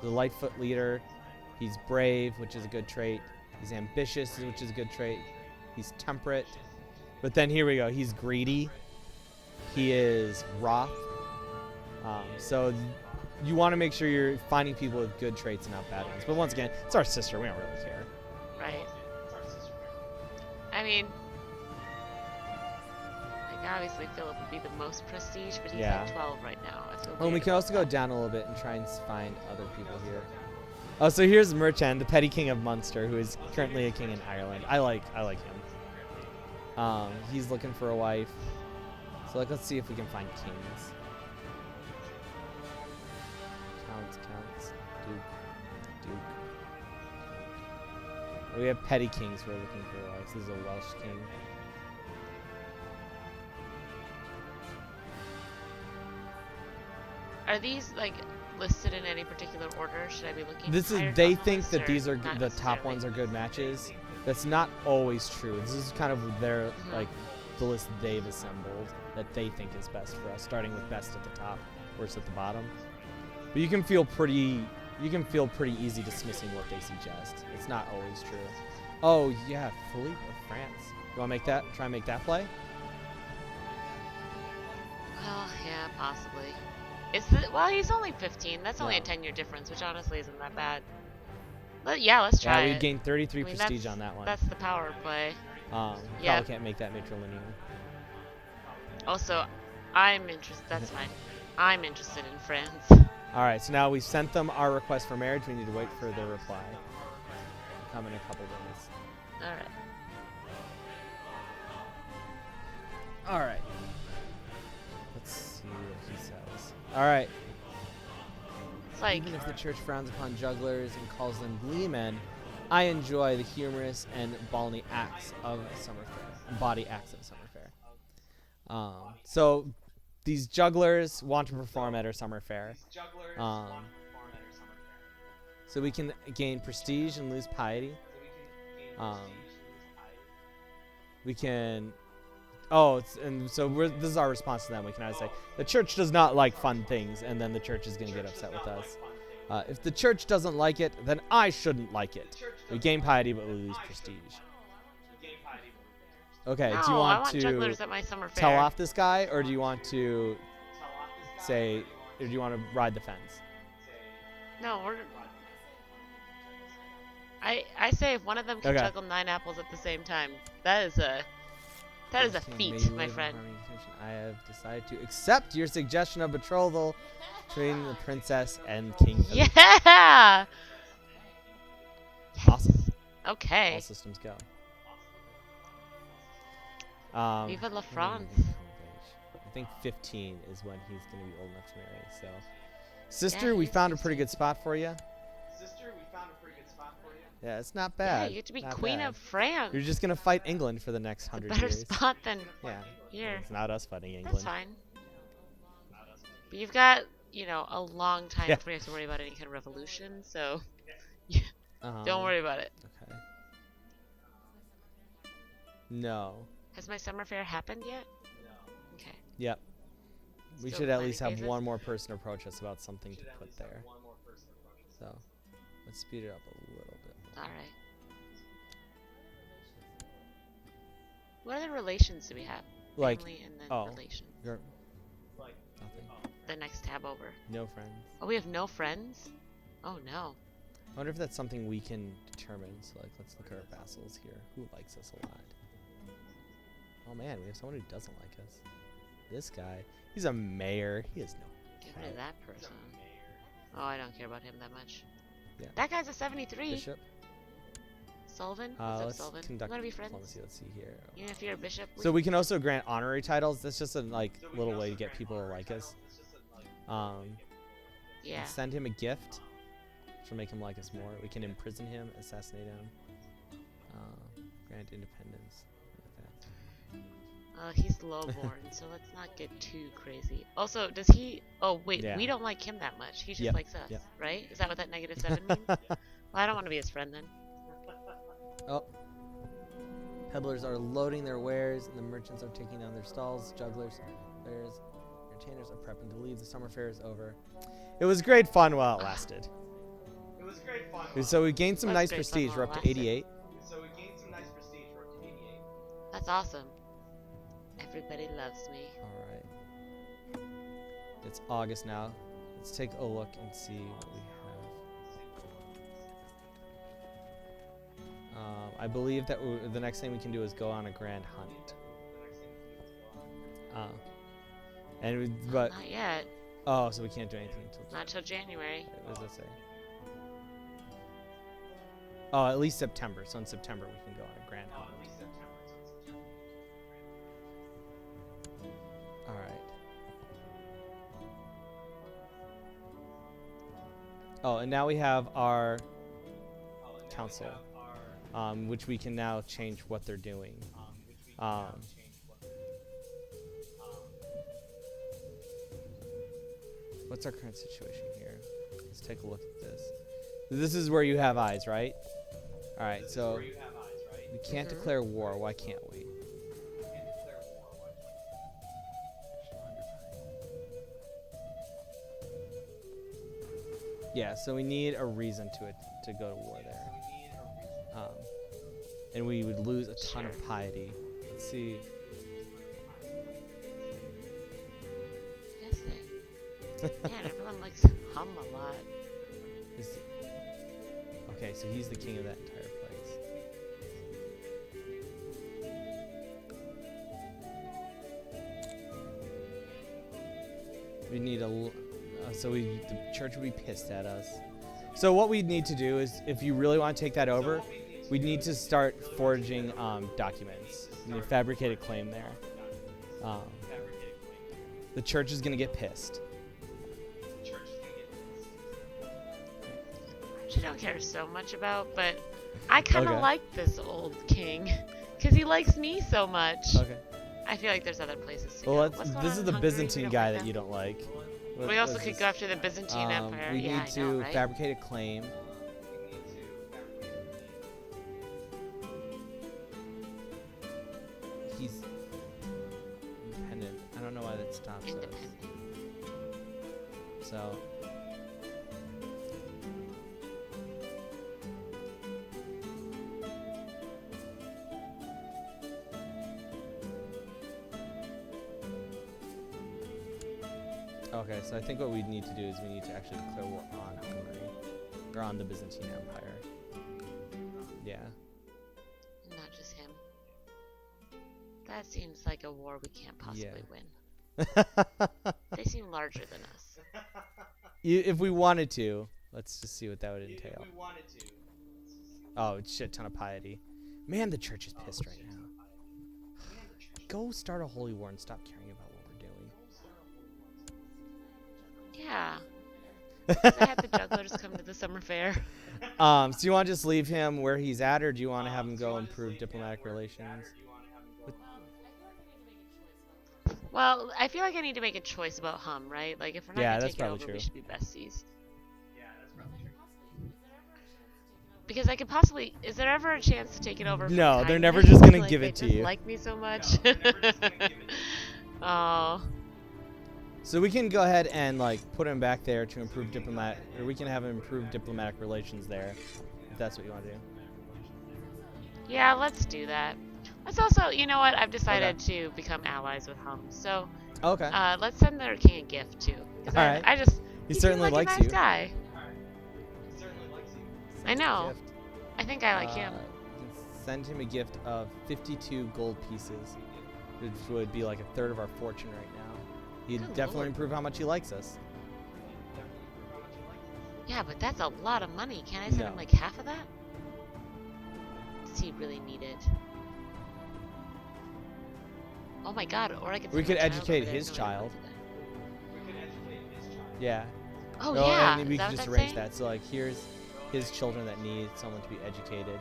A: The Lightfoot leader, he's brave, which is a good trait. He's ambitious, which is a good trait. He's temperate. But then here we go. He's greedy. He is wroth. So you want to make sure you're finding people with good traits and not bad ones. But once again, it's our sister. We don't really care.
B: Right. I mean, like obviously Philip would be the most prestige, but he's
A: Yeah.
B: at 12 right now. I feel
A: Oh, and we
B: weird
A: can
B: about
A: also go
B: that.
A: down a little bit and try and find other people here. Oh, so here's Merchan, the petty king of Munster, who is currently a king in Ireland. I like him. He's looking for a wife. So let's see if we can find kings. Counts, Duke. We have petty kings who are looking for a wife. This is a Welsh king.
B: Are these like listed in any particular order? Should I be looking?
A: This is
B: higher
A: they
B: up on
A: think
B: this,
A: that
B: or
A: these are
B: not
A: the top
B: necessarily?
A: ones are good matches. That's not always true. This is kind of their like the list they've assembled that they think is best for us, starting with best at the top, worst at the bottom. But you can feel pretty easy dismissing what they suggest. It's not always true. Oh yeah, Philippe of France. You want to make that? Try and make that play?
B: Well, yeah, possibly. Well, he's only 15. That's only a
A: No.
B: 10-year difference, which honestly isn't that bad. But yeah, let's try
A: Yeah, we
B: it.
A: gained 33
B: I mean,
A: prestige on that one.
B: that's the power play.
A: Probably
B: Yep.
A: can't make that matrilineal.
B: Also, I'm interested. That's fine. I'm interested in France.
A: All right, so now we sent them our request for marriage. We need to wait for their reply. It'll come in a couple days.
B: All right.
A: All right. Let's see what he says. All right.
B: It's like,
A: Even if the church frowns upon jugglers and calls them gleemen, I enjoy the humorous and bawdy acts of summer fair. Body acts of summer fair. So these jugglers want to perform at our summer fair. So we can gain prestige and lose piety. We can. This is our response to them. We can either say the church does not like fun things, and then the church is going to get upset with us. If the church doesn't like it, then I shouldn't like it. We gain piety, but we lose prestige. Okay,
B: no,
A: do you
B: I
A: want
B: want
A: to
B: jugglers at my summer fair.
A: tell off this guy, or do you want to say, or do you want to ride the fence?
B: No, I say if one of them can
A: Okay.
B: juggle 9 apples at the same time, that is a
A: King, may
B: feat,
A: you
B: my
A: live in
B: friend.
A: harmony and contention. I have decided to accept your suggestion of betrothal between the princess and King Philip.
B: Yeah.
A: Awesome.
B: Okay.
A: All systems go.
B: Viva la France.
A: I think 15 is when he's going to be old enough to marry. So, sister,
B: Yeah,
A: we
B: he's
A: found a pretty
B: 15.
A: good spot for you. Yeah, it's not
B: Yeah,
A: bad.
B: you get to be
A: Not
B: Queen
A: bad.
B: of France.
A: You're just going to fight England for the next
B: It's a
A: 100
B: better
A: years.
B: spot than
A: Yeah.
B: here.
A: It's not us fighting England.
B: That's fine. But you've got, a long time
A: Yeah.
B: before you have to worry about any kind of revolution, so don't
A: Um,
B: worry about it.
A: Okay. No.
B: Has my summer fair happened yet? Okay.
A: Yep. We
B: Still
A: should at
B: planning
A: least have
B: phases?
A: one more person approach us about something to put there. So, let's speed it up a little bit.
B: Alright. What other relations do we have?
A: Like,
B: Family and then
A: oh.
B: relations.
A: You're nothing.
B: The next tab over.
A: No friends.
B: Oh, we have no friends? Oh no.
A: I wonder if that's something we can determine. So, like, let's look at our vassals here. Who likes us a lot? Oh man, we have someone who doesn't like us. This guy, he's a mayor. He has no.
B: Get rid of that person. Oh, I don't care about him that much.
A: Yeah.
B: That guy's a 73.
A: Bishop.
B: Sullivan? What's up,
A: Let's
B: Sullivan? You
A: conduct
B: wanna be friends?
A: diplomacy. Let's see here.
B: Even if you're a bishop?
A: So we can also grant honorary titles. That's just a little way to get people to like us.
B: Yeah.
A: Send him a gift, which will make him like us more. We can imprison him, assassinate him, grant independence.
B: He's lowborn, so let's not get too crazy. Also, does he... Oh, wait,
A: Yeah.
B: we don't like him that much. He just
A: Yep,
B: likes us,
A: yep.
B: right? Is that what that -7 means? Well, I don't want to be his friend then.
A: Oh. Peddlers are loading their wares, and the merchants are taking down their stalls. Jugglers, players, entertainers are prepping to leave. The summer fair is over. It was great fun while it lasted. So we gained some
B: Was
A: nice
B: great fun
A: prestige.
B: while
A: We're
B: it
A: up to
B: lasted.
A: 88.
B: That's awesome. Everybody loves me.
A: All right. It's August now. Let's take a look and see what we have. I believe that the next thing we can do is go on a grand hunt. But
B: Not yet.
A: oh, so we can't do anything until.
B: Not till January.
A: What does that say? Oh, at least September. So in September we can go on a grand hunt. All right. Oh, and now we have our council, which we can now change what they're doing. What's our current situation here? Let's take a look at this. This is where you have eyes, right? All right, so we can't declare war. Why can't we? Yeah, so we need a reason to go to war there. And we would lose a ton of piety. Let's see.
B: Yes, they. Man, everyone likes hum a lot.
A: Is- okay, so he's the king of that entire place. We need the church would be pissed at us. So what we need to do is, if you really want to take that over, we need to start forging documents. We need a fabricated claim there. The church is gonna get pissed.
B: Which I don't care so much about, but I kind of
A: Okay.
B: like this old king because he likes me so much.
A: Okay.
B: I feel like there's other places to
A: Well,
B: go.
A: let's.
B: What's going
A: This
B: on
A: is
B: in
A: the
B: Hungary?
A: Byzantine
B: We don't
A: guy
B: like
A: that
B: them.
A: you don't like.
B: We also could go after the Byzantine Empire.
A: We
B: Yeah,
A: need
B: I
A: to
B: know, right?
A: fabricate a claim. He's independent. I don't know why that stops us.
B: Independent.
A: So. Okay, so I think what we need to do is we need to actually declare war on Hungary, or on the Byzantine Empire. Yeah.
B: Not just him. That seems like a war we can't possibly win. They seem larger than us.
A: If we wanted to, let's just see what that would entail. Oh, shit ton of piety. Man, the church is pissed right now. Go start a holy war and stop caring about what we're doing.
B: Yeah. I had the jugglers come to the summer fair.
A: So you want to just leave him where he's at, or do you want to have him go improve diplomatic relations?
B: Well, I feel like I need to make a choice about Hum, right? Like, if we're not
A: Yeah,
B: gonna
A: that's
B: take it over,
A: probably
B: we
A: true.
B: should be besties. Because I could possibly... Is there ever a chance to take it over from
A: No, they're never
B: kindness?
A: just gonna
B: Like,
A: give
B: they
A: it to
B: just
A: you.
B: like me so much. Oh.
A: So we can go ahead and like put him back there to improve or we can have him improve diplomatic relations there, if that's what you want to do.
B: Yeah, let's do that. Let's also... You know what? I've decided to become allies with Hum. So,
A: Okay.
B: let's send their king a gift, too. 'Cause
A: Alright.
B: I just...
A: He
B: seems
A: certainly
B: like
A: likes
B: a nice
A: you.
B: guy. I know.
A: Gift.
B: I think I like him.
A: You can send him a gift of 52 gold pieces, which would be like a third of our fortune right now. He'd
B: Good
A: definitely
B: lord.
A: improve how much he likes us.
B: Yeah, but that's a lot of money. Can't I send
A: No.
B: him like half of that? Does he really need it? Oh my god, or I could
A: We
B: send
A: could
B: my child
A: educate
B: over there
A: his
B: so I don't
A: child.
B: do that.
A: Yeah.
B: Oh
A: No,
B: yeah,
A: and we
B: is that
A: could
B: what
A: just
B: that's
A: arrange
B: saying?
A: that. So like, here's his children that need someone to be educated.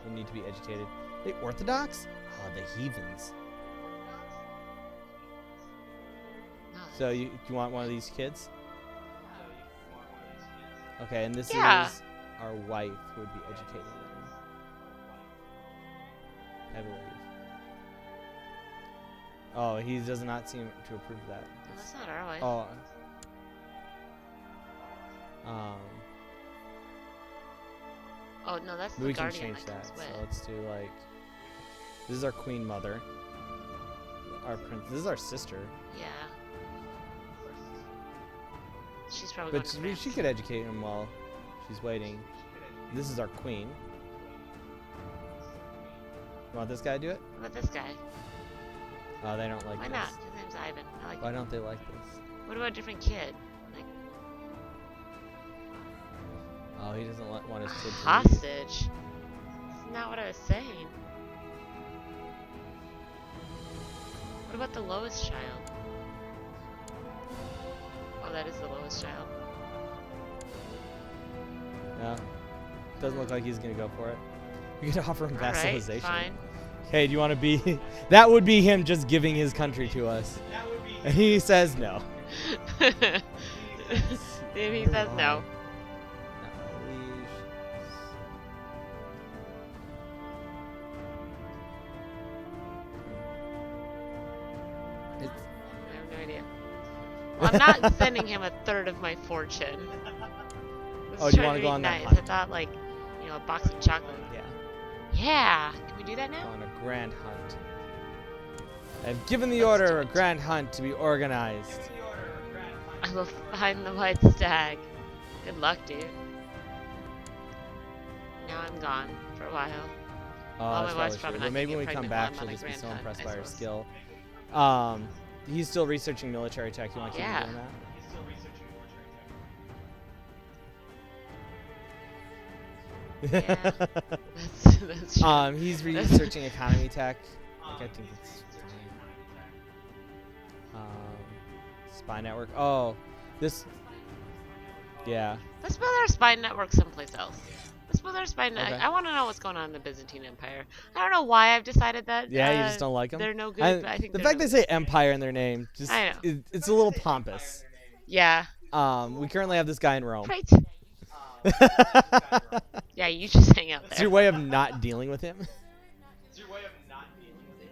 A: Who need to be educated. They Orthodox? Oh, the heathens.
B: No,
A: So you want one of these kids? Okay, and this
B: Yeah.
A: is our wife who would be educating them, I believe. Oh, he does not seem to approve of that.
B: no, that's not our wife.
A: Oh. Um,
B: Oh no, that's the
A: we can
B: guardian
A: change
B: that
A: that.
B: comes
A: So
B: with.
A: let's do like. This is our queen mother. Our prince. This is our sister.
B: Yeah. She's probably
A: But
B: going to
A: she
B: France.
A: could educate him while she's waiting. This is our queen. You want this guy to do it?
B: What about this guy?
A: Oh, they don't like
B: Why
A: this.
B: not? His name's Ivan. I like
A: Why
B: him.
A: don't they like this?
B: What about a different kid? Like
A: Oh, he doesn't want his kid to leave.
B: hostage? That's not what I was saying. What about the lowest child? Oh, that is the lowest child.
A: No. Doesn't look like he's gonna go for it. We could offer him
B: Alright,
A: vassalization.
B: fine.
A: Hey, do you want to be? That would be him just giving his country to us. And he says no.
B: If he says no.
A: It's,
B: I have no idea. Well, I'm not sending him a third of my fortune. I was
A: Oh, do you
B: trying
A: wanna
B: to
A: go
B: be
A: on that
B: nice. I
A: hunt?
B: thought, like, you know, a box of chocolate.
A: yeah.
B: Yeah. Can we do that now?
A: On a grand hunt. I've given the
B: Let's do
A: order a
B: it.
A: grand hunt to be organized.
B: I will find the white stag. Good luck, dude. Now I'm gone for a while. Well,
A: That's
B: my wife's
A: probably
B: probably
A: true.
B: not
A: But maybe
B: gonna
A: when
B: get
A: we come
B: pregnant while
A: back,
B: I'm
A: she'll
B: on a
A: just be
B: grand
A: so
B: hunt,
A: impressed
B: I
A: by her
B: suppose.
A: skill. He's still researching military tech. You want to keep
B: Yeah.
A: doing that?
B: Yeah. That's true.
A: He's researching economy tech. Like, I think it's fine. Spy network. Oh, this. Yeah.
B: Let's build our spy network someplace else. Let's build our spy network.
A: Okay.
B: I want to know what's going on in the Byzantine Empire. I don't know why I've decided that.
A: Yeah, you just don't like them.
B: They're no good, but I think
A: the
B: they're
A: fact
B: no
A: they say empire in their name, just
B: I know.
A: it's a little pompous.
B: Yeah.
A: We currently have this guy in Rome.
B: Right. Yeah, you just hang out
A: It's your
B: there.
A: way of not dealing with him.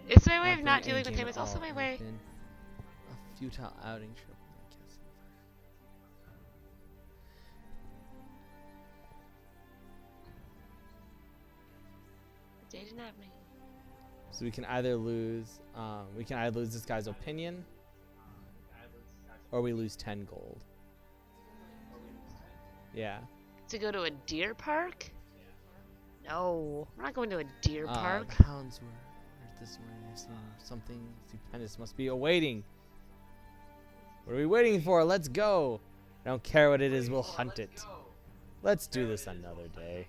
B: It's my way of
A: I've
B: not
A: been
B: dealing with
A: in-game
B: him.
A: at
B: It's also
A: all.
B: my
A: I've
B: way.
A: been a futile outing trip.
B: They didn't have me.
A: So we can either lose this guy's opinion, or we lose 10 gold. Yeah.
B: To go to a deer park? No, we're not going to a deer park.
A: The hounds were this morning. I've seen something stupendous must be awaiting. What are we waiting for? Let's go. I don't care what it is. We'll hunt it. Let's do this another day.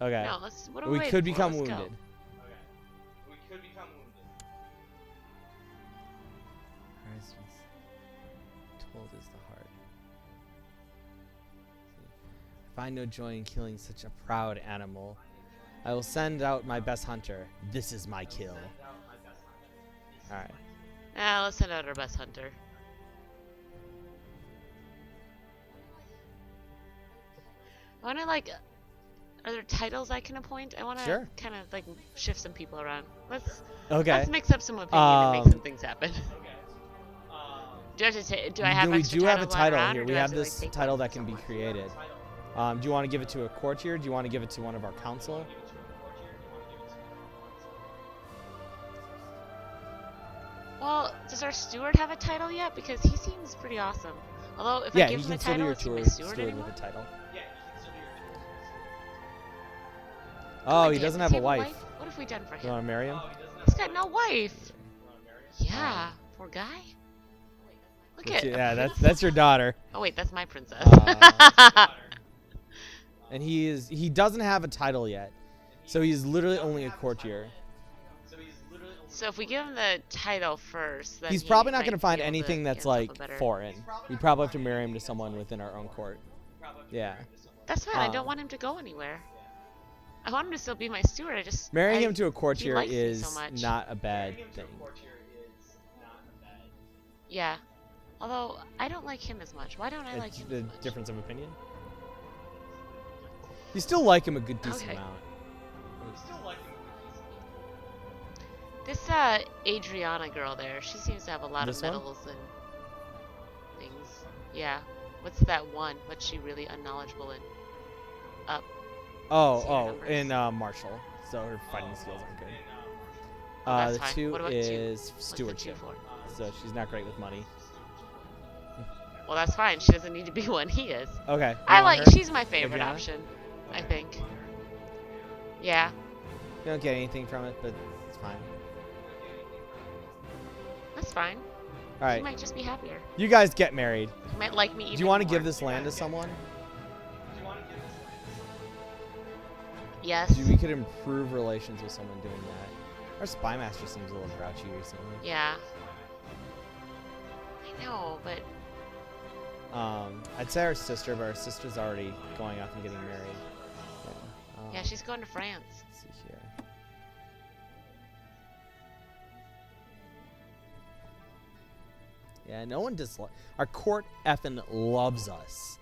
A: Okay.
B: No, let's. What are
A: We
B: we
A: could
B: waiting for?
A: become
B: Let's
A: wounded.
B: go.
A: Told is the heart. I find no joy in killing such a proud animal. I will send out my best hunter. This is my kill. Alright.
B: Let's send out our best hunter. I want to are there titles I can appoint? I want to
A: Sure.
B: kind of shift some people around. Let's
A: Okay.
B: mix up some opinion and make some things happen. Do I have to do I have
A: we
B: extra
A: do have a
B: titles lying
A: title
B: around,
A: here.
B: or
A: We
B: do I
A: have
B: to,
A: this
B: take
A: title
B: one?
A: that can be created. Do you want to give it to a courtier? Do you want to give it to one of our council?
B: Well, does our steward have a title yet? Because he seems pretty awesome. Although, if I
A: Yeah,
B: give
A: he
B: him a
A: can still be
B: title,
A: your
B: is he my
A: steward
B: steward anymore?
A: with a title.
B: Come
A: Oh,
B: on,
A: he
B: Dan,
A: doesn't
B: does
A: have a wife.
B: What have we done for
A: You
B: him?
A: want to marry him?
B: He's got no wife. Yeah, poor guy. Look at
A: Yeah, that's your daughter.
B: Oh wait, that's my princess.
A: And he doesn't have a title yet. So he's literally only a courtier.
B: So if we give him the title first, then
A: He's
B: he
A: probably not
B: might
A: going to find
B: be able to
A: anything
B: get
A: that's
B: himself a
A: like
B: better-
A: foreign. We probably have to marry him to someone within our own court. Yeah.
B: That's fine. I don't want him to go anywhere. I want him to still be my steward.
A: Marrying him to a courtier
B: likes me
A: is
B: so much.
A: not a bad thing.
B: Yeah. Although I don't like him as much. Why don't I like
A: It's
B: him
A: a
B: as much?
A: difference of opinion. You still like him a good decent
B: Okay.
A: amount.
B: This Adriana girl there, she seems to have a lot
A: This
B: of
A: one?
B: medals and things. Yeah. What's that one? What's she really unknowledgeable in? See your numbers.
A: In Marshall. So her fighting skills aren't good.
B: That's
A: The
B: fine.
A: two
B: What about two?
A: is
B: What's the
A: stewardship.
B: 2 for?
A: So she's not great with money.
B: Well, that's fine. She doesn't need to be one. He is.
A: Okay. you
B: I
A: want
B: like.
A: her?
B: She's my favorite
A: Adriana?
B: option. I think. Yeah.
A: You don't get anything from it, but it's fine.
B: That's fine.
A: All
B: He
A: right.
B: might just be happier.
A: You guys get married.
B: He might like me even
A: Do you want to
B: more.
A: give this land to someone?
B: Yes.
A: We could improve relations with someone doing that. Our spy master seems a little grouchy recently.
B: Yeah. I know, but
A: I'd say our sister, but our sister's already going off and getting married.
B: yeah, she's going to France.
A: Let's see here. Yeah, no one dislikes. Our court effing loves us.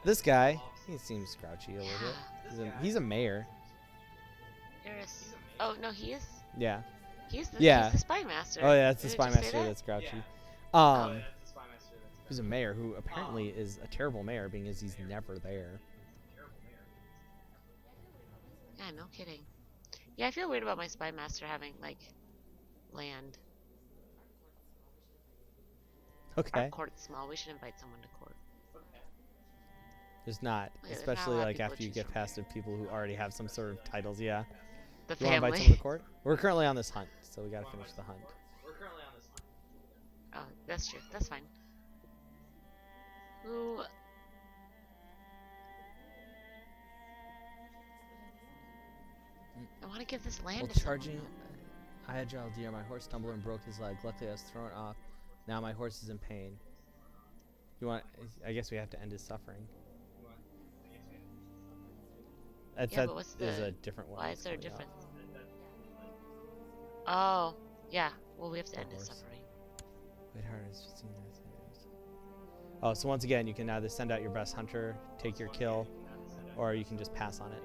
A: This guy, he seems grouchy a little bit. He's a mayor.
B: Eris. Oh no, he is.
A: Yeah.
B: He's the,
A: Yeah.
B: he's the spy master.
A: Oh yeah, that's the
B: Didn't
A: spy
B: you say
A: master
B: that?
A: that's grouchy.
B: Oh.
A: Who's a mayor who apparently is a terrible mayor, being as he's never there.
B: Yeah, no kidding. Yeah, I feel weird about my spy master having land.
A: Okay.
B: Our court's small. We should invite someone to court.
A: There's not,
B: Yeah, there's not a
A: especially
B: lot of
A: like
B: people to
A: after you
B: choose
A: get
B: from.
A: past the people who already have some sort of titles. Yeah.
B: The
A: You want to invite
B: family.
A: someone to court? We're currently on this hunt, so we gotta finish the hunt.
B: Oh, that's true. That's fine. Who? I want to give this land
A: While
B: to
A: charging,
B: someone.
A: I had Jarl deer. My horse stumbled and broke his leg. Luckily, I was thrown off. Now my horse is in pain. You want? I guess we have to end his suffering.
B: Yeah, but what's
A: There's
B: the-
A: a different one.
B: Why
A: that's
B: is there a
A: coming up.
B: difference? Oh, yeah. Well, we have to
A: The
B: end his
A: horse.
B: suffering.
A: Wait, hard is 15 minutes. Oh, so once again, you can either send out your best hunter, take your kill, or you can just pass on it.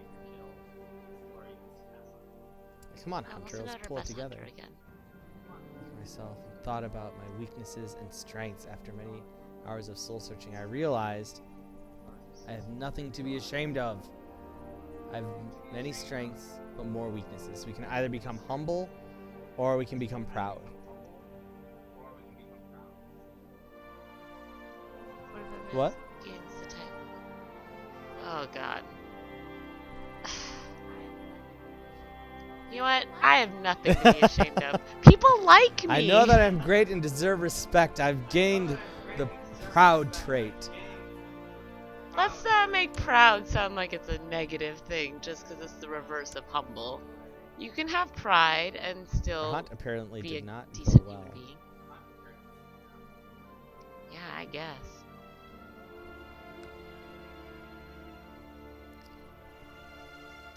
A: Come on,
B: Oh, we'll
A: hunter,
B: send
A: let's
B: out our
A: pull it
B: best
A: together.
B: hunter again.
A: Look at myself and thought about my weaknesses and strengths. After many hours of soul searching, I realized I have nothing to be ashamed of. I have many strengths, but more weaknesses. We can either become humble, or we can become proud. What?
B: Gains the title. Oh God. You know what? I have nothing to be ashamed of. People like me.
A: I know that I'm great and deserve respect. I've gained the proud trait.
B: Let's make proud sound like it's a negative thing, just because it's the reverse of humble. You can have pride and still
A: Hunt apparently
B: be
A: did
B: a
A: not go
B: decent
A: well.
B: human being. Yeah, I guess.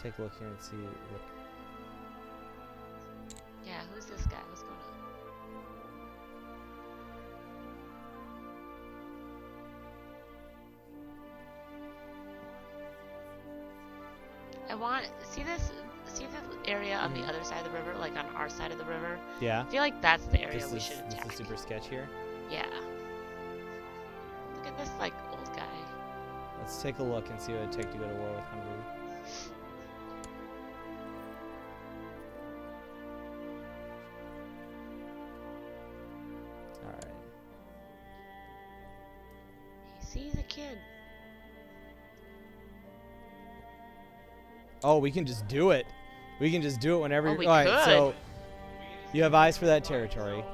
A: Take a look here and see what.
B: Yeah, who's this guy? What's going on? I want see the area on the other side of the river, like on our side of the river.
A: Yeah.
B: I feel like that's the area
A: This
B: we
A: is
B: should
A: this
B: attack.
A: is super sketch here.
B: Yeah. Look at this like old guy.
A: Let's take a look and see what it would take to go to war with Hungary. All right.
B: See, he's a kid.
A: Oh, we can just do it. We can just do it whenever.
B: Oh,
A: you're
B: we
A: all right,
B: could.
A: so you have eyes for that territory.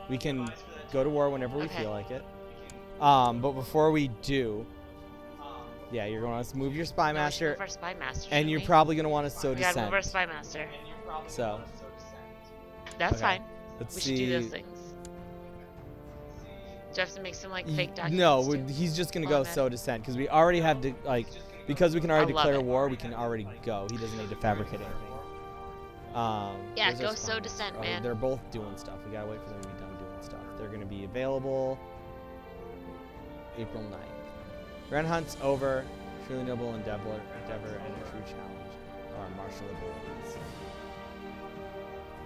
A: We can go to war whenever we
B: Okay.
A: feel like it. But before we do, yeah, you're going to want to move your spy
B: No, we should
A: master,
B: move our spy master.
A: and
B: shouldn't
A: you're
B: we?
A: probably going to want to sow
B: We gotta
A: descent.
B: move our spy master.
A: So
B: That's
A: Okay.
B: fine.
A: let's
B: We
A: see.
B: should do those things. Do I have to make some like fake documents?
A: No,
B: too?
A: he's just gonna
B: While
A: go
B: I'm at
A: sow
B: it?
A: descent because we already have to because we can already
B: I love
A: declare
B: it.
A: war. We can already go. He doesn't need to fabricate anything.
B: Yeah,
A: where's our
B: go sow
A: spawns?
B: descent,
A: Oh,
B: man.
A: They're both doing stuff. We gotta wait for them to be done doing stuff. They're gonna be available April 9th. Grand hunt's over. Truly noble endeavor and a true challenge are martial abilities.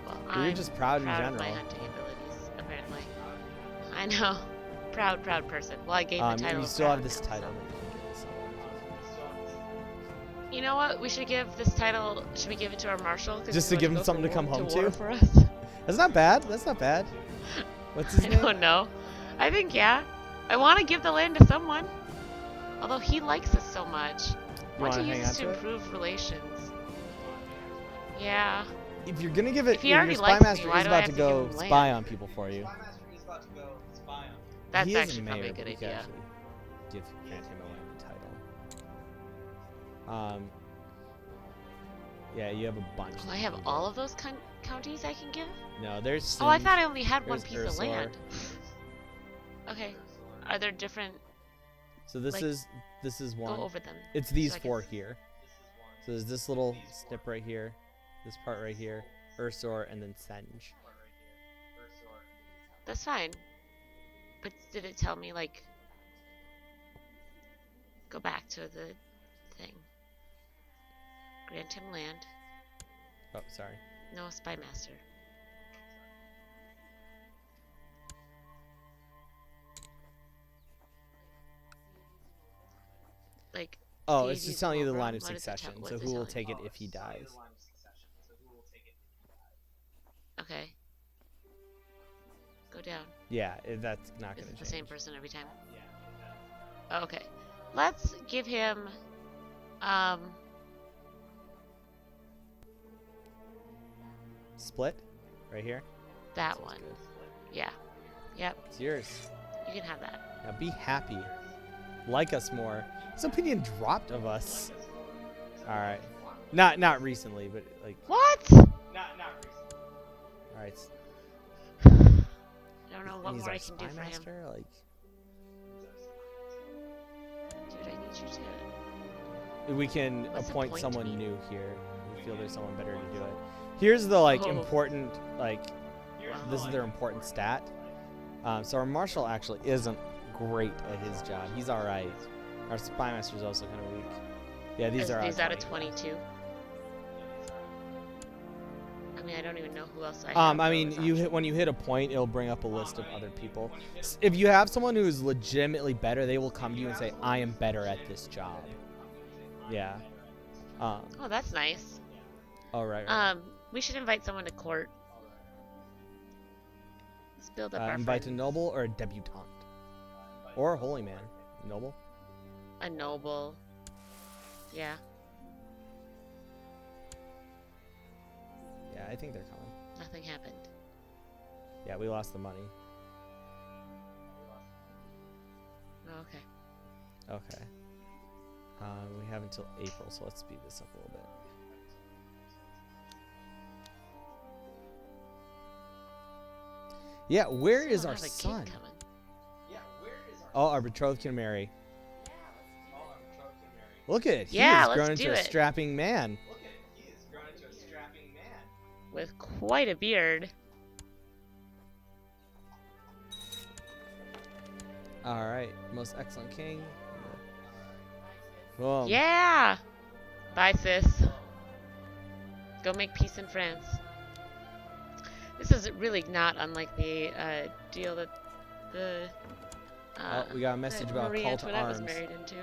B: Well,
A: You're
B: I'm
A: just proud in
B: of my
A: general.
B: hunting abilities, apparently. I know. Proud person. Well, I gave the title
A: You
B: of
A: still
B: proud
A: have this
B: now,
A: title
B: so.
A: that you can give to someone.
B: You know what? We should give this title. Should we give it to our marshal? 'Cause
A: Just
B: he's
A: to give
B: going
A: him something to
B: go
A: come
B: to
A: home
B: war
A: to?
B: for us.
A: That's not bad. That's not bad. What's his
B: I
A: name?
B: don't know. I think yeah. I want to give the land to someone. Although he likes us so much. I want to
A: wanna hang
B: use this
A: on
B: to
A: to it?
B: improve relations. Yeah.
A: If you're gonna give it,
B: If he
A: your
B: already
A: spy
B: likes me,
A: master
B: why
A: is
B: do I
A: about to
B: have to give
A: go
B: him
A: spy
B: land?
A: on people for you.
B: That's
A: He is
B: actually probably
A: mayor,
B: a good
A: but we could
B: idea.
A: actually grant him a land title. Yeah, you have a bunch.
B: Oh,
A: that
B: I
A: you
B: have
A: can
B: all
A: give.
B: of those counties I can give?
A: No, there's.
B: Oh, I
A: Singe,
B: thought I only had one
A: there's
B: piece of
A: Ursor.
B: land. Okay. Are there different?
A: So this
B: like,
A: is one.
B: Go over them.
A: It's these
B: so I can
A: four
B: s-
A: here. So there's this little snip right here, this part right here, Ursor, and then Singe.
B: That's fine. But did it tell me like? Go back to the thing. Grant him land.
A: Oh, sorry.
B: No spy master. Like.
A: Oh,
B: do
A: it's
B: use
A: just telling you the
B: over
A: line
B: him?
A: of
B: What does it tell-
A: succession.
B: what
A: So
B: is it
A: who will
B: telling
A: take
B: me?
A: it if he dies?
B: Okay. go down?
A: Yeah, that's not
B: Is
A: going
B: it
A: to
B: the
A: change.
B: same person every time? Oh, okay. Let's give him, um,
A: Split, right here.
B: that
A: Sounds
B: one.
A: good.
B: Yeah. Yep.
A: It's yours.
B: You can have that.
A: Now be happy. Like us more. His opinion dropped of us. All right. Not recently, but like.
B: What?
A: All right.
B: I don't know what
A: He's
B: more
A: our
B: I can do
A: spy
B: for him.
A: master. Like.
B: Dude, I need you to.
A: We can
B: What's
A: appoint
B: appoint
A: someone
B: mean?
A: new here. We feel there's someone better to do it. Here's the like
B: Oh.
A: important like.
B: Wow.
A: This is their important stat. So our marshal actually isn't great at his job. He's all right. Our spy master is also kind of weak. Yeah, these are
B: These out of
A: 20.
B: 22. I mean, I don't even know who else I have.
A: I mean, when you hit a point, it'll bring up a list of other people. If you have someone who is legitimately better, they will come to you and say, "I am better at this job." Yeah.
B: Oh, that's nice.
A: Oh right.
B: We should invite someone to court. Let's build up our
A: Invite a
B: friends.
A: noble or a debutante, or a holy man. Noble.
B: A noble. Yeah.
A: Yeah, I think they're coming.
B: Nothing happened.
A: Yeah, we lost the money.
B: Oh, okay.
A: Okay. We have until April, so let's speed this up a little bit. Yeah, where is
B: Still
A: our
B: have a kid
A: son?
B: coming.
A: Oh, our betrothed can marry. Look at it.
B: Yeah,
A: he has
B: let's
A: grown
B: do
A: into a
B: it.
A: strapping man.
B: With quite a beard.
A: All right, most excellent king. Boom.
B: Yeah! Bye, sis. Go make peace in France. This is really not unlike the deal that the
A: Oh, we got a message
B: that
A: about
B: Marie
A: call to
B: Antoinette was
A: arms.
B: married into.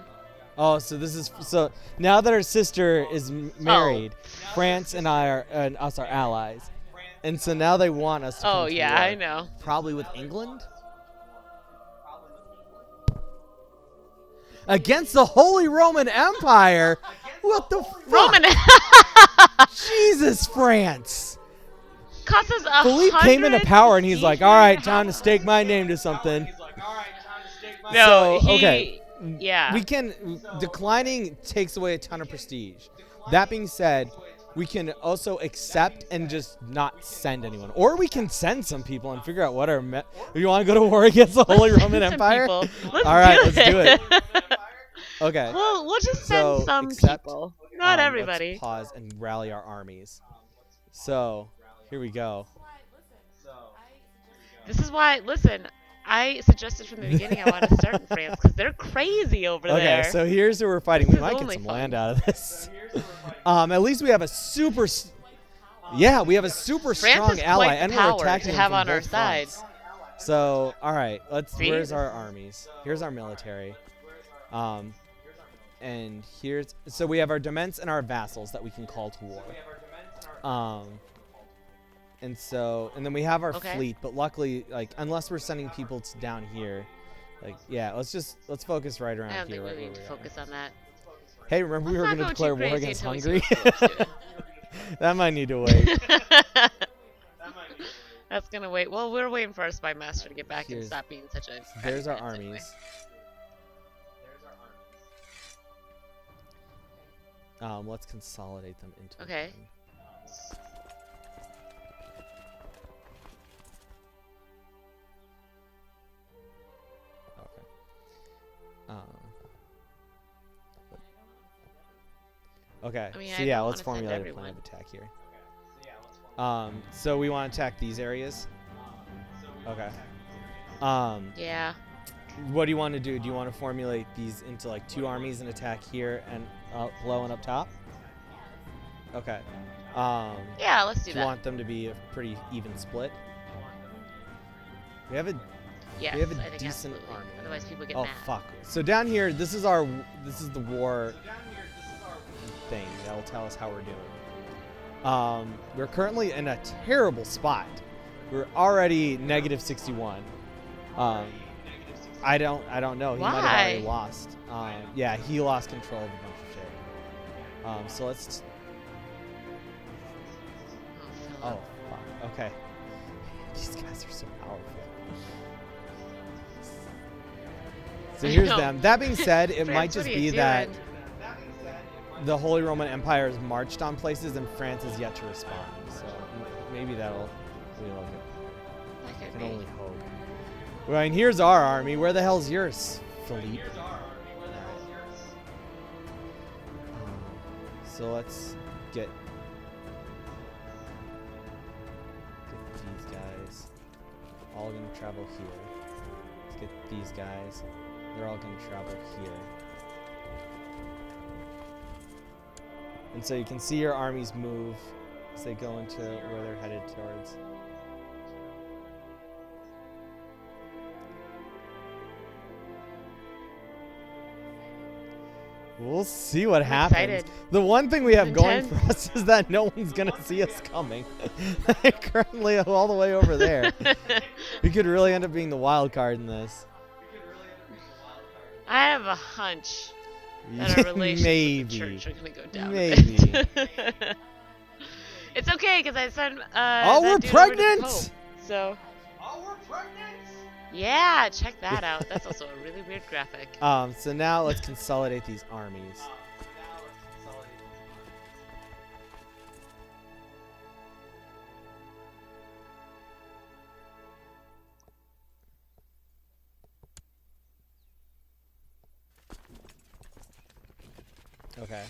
A: Oh, so this is so now that our sister is married, France and I are and us are allies, and so now they want us to come
B: Oh
A: to
B: yeah,
A: war.
B: I know.
A: Probably with England against the Holy Roman Empire. What the fuck?
B: Roman
A: Jesus, France.
B: cost us a
A: Philippe came into power and he's like, "All right, time to stake my name to something."
B: No,
A: So,
B: he,
A: okay.
B: yeah.
A: We can declining takes away a ton of prestige. That being said, we can also accept and just not send anyone, or we can send some people and figure out what our. You want to go to war against the Holy Roman
B: Some
A: Empire?
B: people. Let's
A: All right,
B: do
A: let's do it. Okay.
B: We'll just send
A: So,
B: some
A: accept,
B: people, not everybody.
A: Let's pause and rally our armies. So here we go.
B: This is why. Listen, I suggested from the beginning I wanted to start in France because they're crazy over there.
A: Okay, so here's who we're fighting.
B: This
A: We
B: is
A: might get
B: only
A: some
B: fun.
A: land out of this. At least we have a super. Yeah, we have a super
B: France
A: strong
B: is
A: ally,
B: quite the
A: and we're
B: power
A: attacking
B: to
A: them
B: have
A: from
B: on our
A: both
B: side.
A: fronts. So, all right,
B: See?
A: where's our armies? Here's our military. And here's so we have our dements and our vassals that we can call to war. And then we have our
B: Okay.
A: fleet, but luckily, like, unless we're sending people down here, like, yeah, let's focus right around
B: I don't
A: here.
B: think
A: Right
B: we need
A: where
B: to
A: we are.
B: focus on that.
A: Hey, remember we were
B: Let's
A: going
B: not
A: to
B: go
A: declare
B: too
A: war
B: crazy
A: against
B: until we see
A: Hungary?
B: what Philip's doing.
A: That might need to wait.
B: That's gonna wait. Well, we're waiting for our spy master to get back and
A: Here's-
B: stop being such a.
A: There's our
B: crazy pants anyway.
A: armies. Let's consolidate them into
B: Okay.
A: one. Okay. Okay.
B: I mean,
A: So
B: I
A: yeah,
B: don't
A: let's
B: wanna send
A: formulate a plan
B: everyone.
A: of attack here. So we want to attack these areas. Okay.
B: Yeah.
A: What do you want to do? Do you want to formulate these into like two armies and attack here and below and up top? Okay.
B: Yeah, let's do
A: Do you
B: that.
A: want them to be a pretty even split? We have a
B: Yes,
A: we have a
B: I think
A: decent
B: absolutely.
A: army.
B: Otherwise, people get
A: oh
B: mad.
A: fuck. So down here, this is the war thing that will tell us how we're doing. We're currently in a terrible spot We're already negative 61. I don't know. He might have already
B: Why?
A: lost. Yeah, he lost control of a bunch of shit. So let's.
B: Oh,
A: Oh, fuck. Okay. These guys are so powerful. So
B: I
A: here's
B: know.
A: them. That being said, it might
B: France, what
A: just
B: are you
A: be that
B: doing?
A: the Holy Roman Empire has marched on places and France is yet to respond. So maybe that'll be a little bit.
B: That
A: I
B: could
A: can
B: be.
A: only hope. Well, and here's our army. Where the hell's yours, Philippe? So let's get these guys. All gonna travel here. Let's get these guys. They're all gonna travel here. And so you can see your armies move as they go into where they're headed towards. We'll see what happens.
B: Excited.
A: The one thing we have going
B: Intense.
A: for us is that no one's gonna see us coming. Currently, all the way over there. We could really end up being the wild card in this.
B: I have a hunch that our relations with the church are gonna go down.
A: Maybe.
B: A bit. It's okay because I sent.
A: Oh,
B: that
A: we're
B: dude over to the
A: pregnant!
B: Pope, so.
C: Oh, we're pregnant!
B: Yeah, check that out. That's also a really weird graphic.
A: So now let's consolidate these armies. Okay.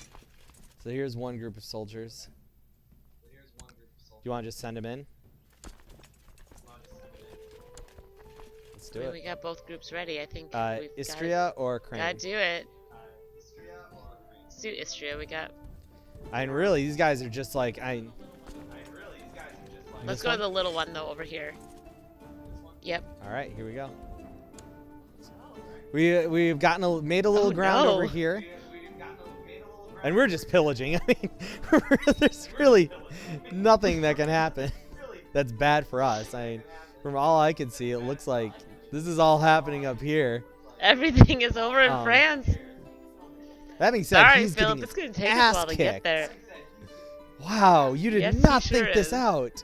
A: So here's one group of soldiers. You want to just send them in? Let's do
B: I mean,
A: it.
B: we got both groups ready. I think we've
A: Istria or Crane?
B: gotta do it. Suit Istria, we got.
A: I mean, really, these guys are just like
B: Let's
A: this
B: go
A: one?
B: to the little one though over here. Yep.
A: All right, here we go. We've made a little
B: Oh,
A: ground
B: no.
A: over here, and we're just pillaging. I mean, there's really nothing that can happen that's bad for us. I mean, from all I can see, it looks like this is all happening up here.
B: Everything is over in France.
A: That being said,
B: Sorry,
A: he's
B: Philip.
A: getting
B: It's
A: his
B: gonna take us a
A: ass
B: while to get
A: kicked.
B: there.
A: Wow, you did
B: Yes, he
A: not
B: sure
A: think this
B: is.
A: out.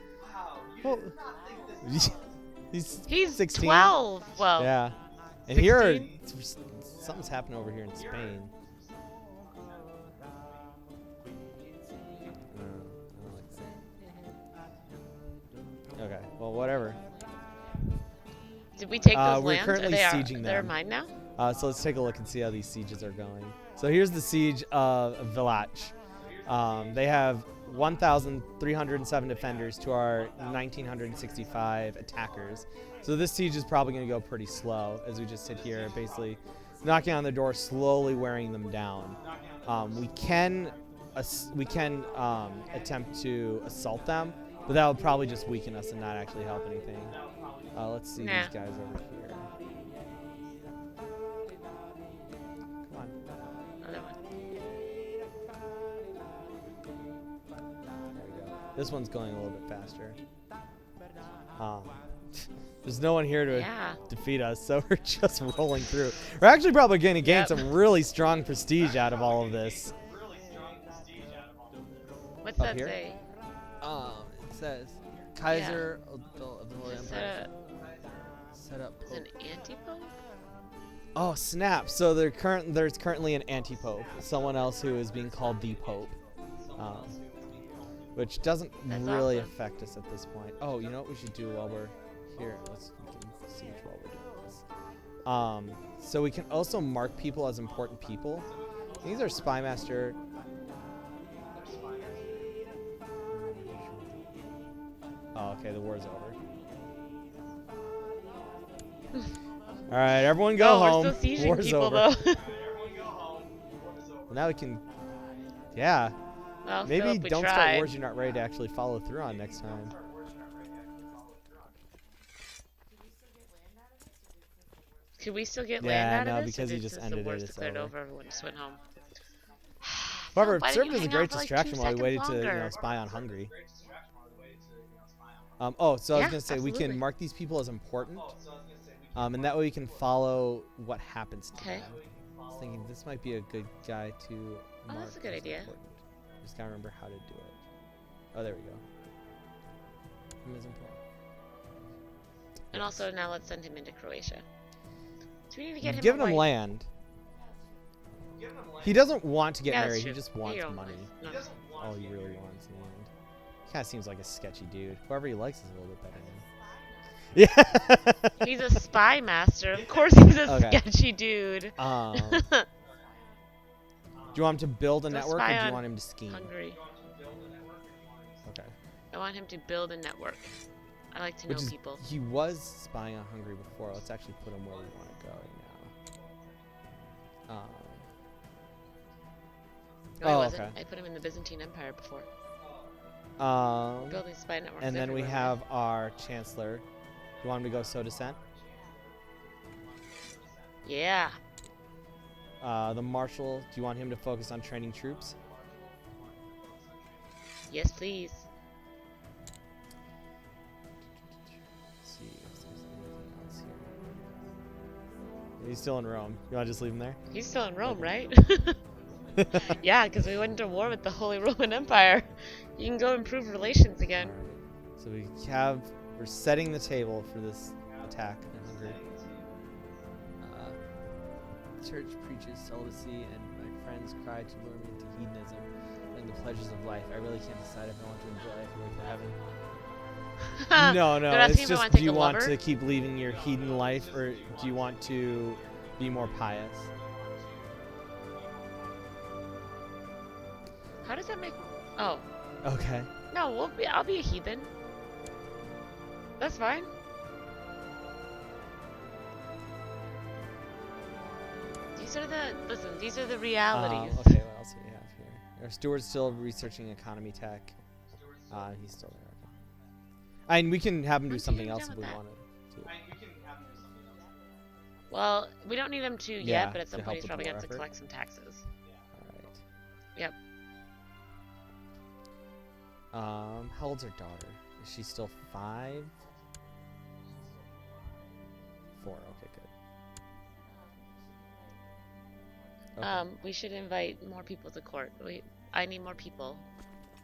A: Well, he's
B: He's
A: 16.
B: 12. Well,
A: Yeah. And here,
B: 16?
A: something's happening over here in Spain. Okay, well, whatever.
B: did we take those
A: we're
B: lands?
A: currently sieging
B: They're
A: them.
B: mine now?
A: So let's take a look and see how these sieges are going. So here's the siege of Villach. They have 1,307 defenders to our 1,965 attackers. So this siege is probably going to go pretty slow as we just sit here, basically knocking on the door, slowly wearing them down. We can attempt to assault them, but that would probably just weaken us and not actually help anything. Let's see
B: Nah.
A: these guys over here. Come on.
B: Another one.
A: There we go. This one's going a little bit faster. There's no one here to
B: Yeah.
A: defeat us, so we're just rolling through. We're actually probably going to gain
B: Yep.
A: some really strong prestige out of all of this.
B: What's
A: Up
B: that
A: here?
B: say?
A: It says Kaiser of the Holy
B: Just
A: Empire. Set up
B: Is an
A: Pope.
B: anti-pope?
A: Oh snap! So there's currently an anti-pope, someone else who is being called the Pope, which doesn't
B: That's
A: really
B: awesome.
A: affect us at this point. Oh, you know what we should do while we're here? We can siege while we're doing this. So we can also mark people as important people. These are spymaster. Oh, okay, the war's over. All right, everyone go home.
B: We're still sieging
A: War's
B: people
A: over.
B: though.
A: Well, now we can, yeah.
B: Well,
A: Maybe
B: Philip, we
A: don't start
B: tried.
A: wars you're not ready to actually follow through on next time.
B: Could we still get
A: Yeah,
B: land out
A: no,
B: of this?
A: because
B: or
A: he
B: did
A: just
B: since
A: ended
B: the
A: it,
B: wars
A: it's
B: declared
A: over.
B: over, everyone just went home.
A: However,
B: Philip,
A: it
B: why
A: served
B: didn't
A: as
B: you
A: a
B: hang out
A: great
B: for like
A: distraction
B: 2
A: while we waited
B: seconds
A: to
B: longer?
A: spy on Hungary. Oh, so I was
B: Yeah,
A: gonna say we
B: absolutely.
A: can mark these people as important, and that way we can follow what happens to
B: Okay.
A: them. I was thinking this might be a good guy to
B: Oh,
A: mark
B: that's a good
A: as
B: idea.
A: important. Just gotta remember how to do it. Oh, there we go. Him is important.
B: And also now let's send him into Croatia. So we need to get
A: You've
B: him
A: given
B: a
A: him
B: wife.
A: land. He doesn't want to get
B: Yeah, that's
A: married. He
B: true.
A: just
B: Here
A: wants
B: you go.
A: money.
B: No.
A: All he really wants in the end. He kind of seems like a sketchy dude. Whoever he likes is a little bit better than him. Yeah.
B: He's a spy master. Of course he's a
A: Okay.
B: sketchy dude.
A: Do you want him to build a
B: Go
A: network, or
B: spy
A: do you
B: on
A: want him to scheme?
B: Hungary.
A: Okay.
B: I want him to build a network. I like to know people.
A: He was spying on Hungary before. Let's actually put him where we want to go now.
B: No, he
A: oh,
B: wasn't.
A: okay.
B: I put him in the Byzantine Empire before.
A: Um,
B: Building spy networks
A: and then we
B: everywhere,
A: have our chancellor. You want him to go sow dissent?
B: Yeah.
A: The marshal. Do you want him to focus on training troops?
B: Yes, please.
A: Let's see if there's anything else here. He's still in Rome. You want to just leave him there?
B: He's still in Rome, right? Yeah, because we went to war with the Holy Roman Empire. You can go improve relations again.
A: Alright. So we're setting the table for this attack in Hungary. Church preaches celibacy, and my friends cry to lure me into hedonism and the pleasures of life. I really can't decide if I want to enjoy life or wait for heaven. No,
B: They're asking
A: it's
B: if I
A: just,
B: wanna
A: do
B: take
A: you
B: a
A: want
B: lover?
A: to keep leading your hedon life, or do you want to be more pious?
B: How does that make... Oh.
A: Okay.
B: No, I'll be a heathen. That's fine. These are the realities.
A: Okay, what else do we have here? Our steward's still researching economy tech. He's still there. Okay. And we can have him do
B: When's he
A: something
B: gonna be
A: else
B: done
A: if we
B: with that?
A: wanted to.
B: Well, we don't need him to
A: Yeah,
B: yet, but at
A: to
B: some
A: help
B: point he's
A: with
B: probably
A: the
B: going to
A: war
B: collect some taxes.
A: Alright.
B: Yep.
A: How old's her daughter? Is she still 5? 4, okay, good. Okay.
B: We should invite more people to court. I need more people.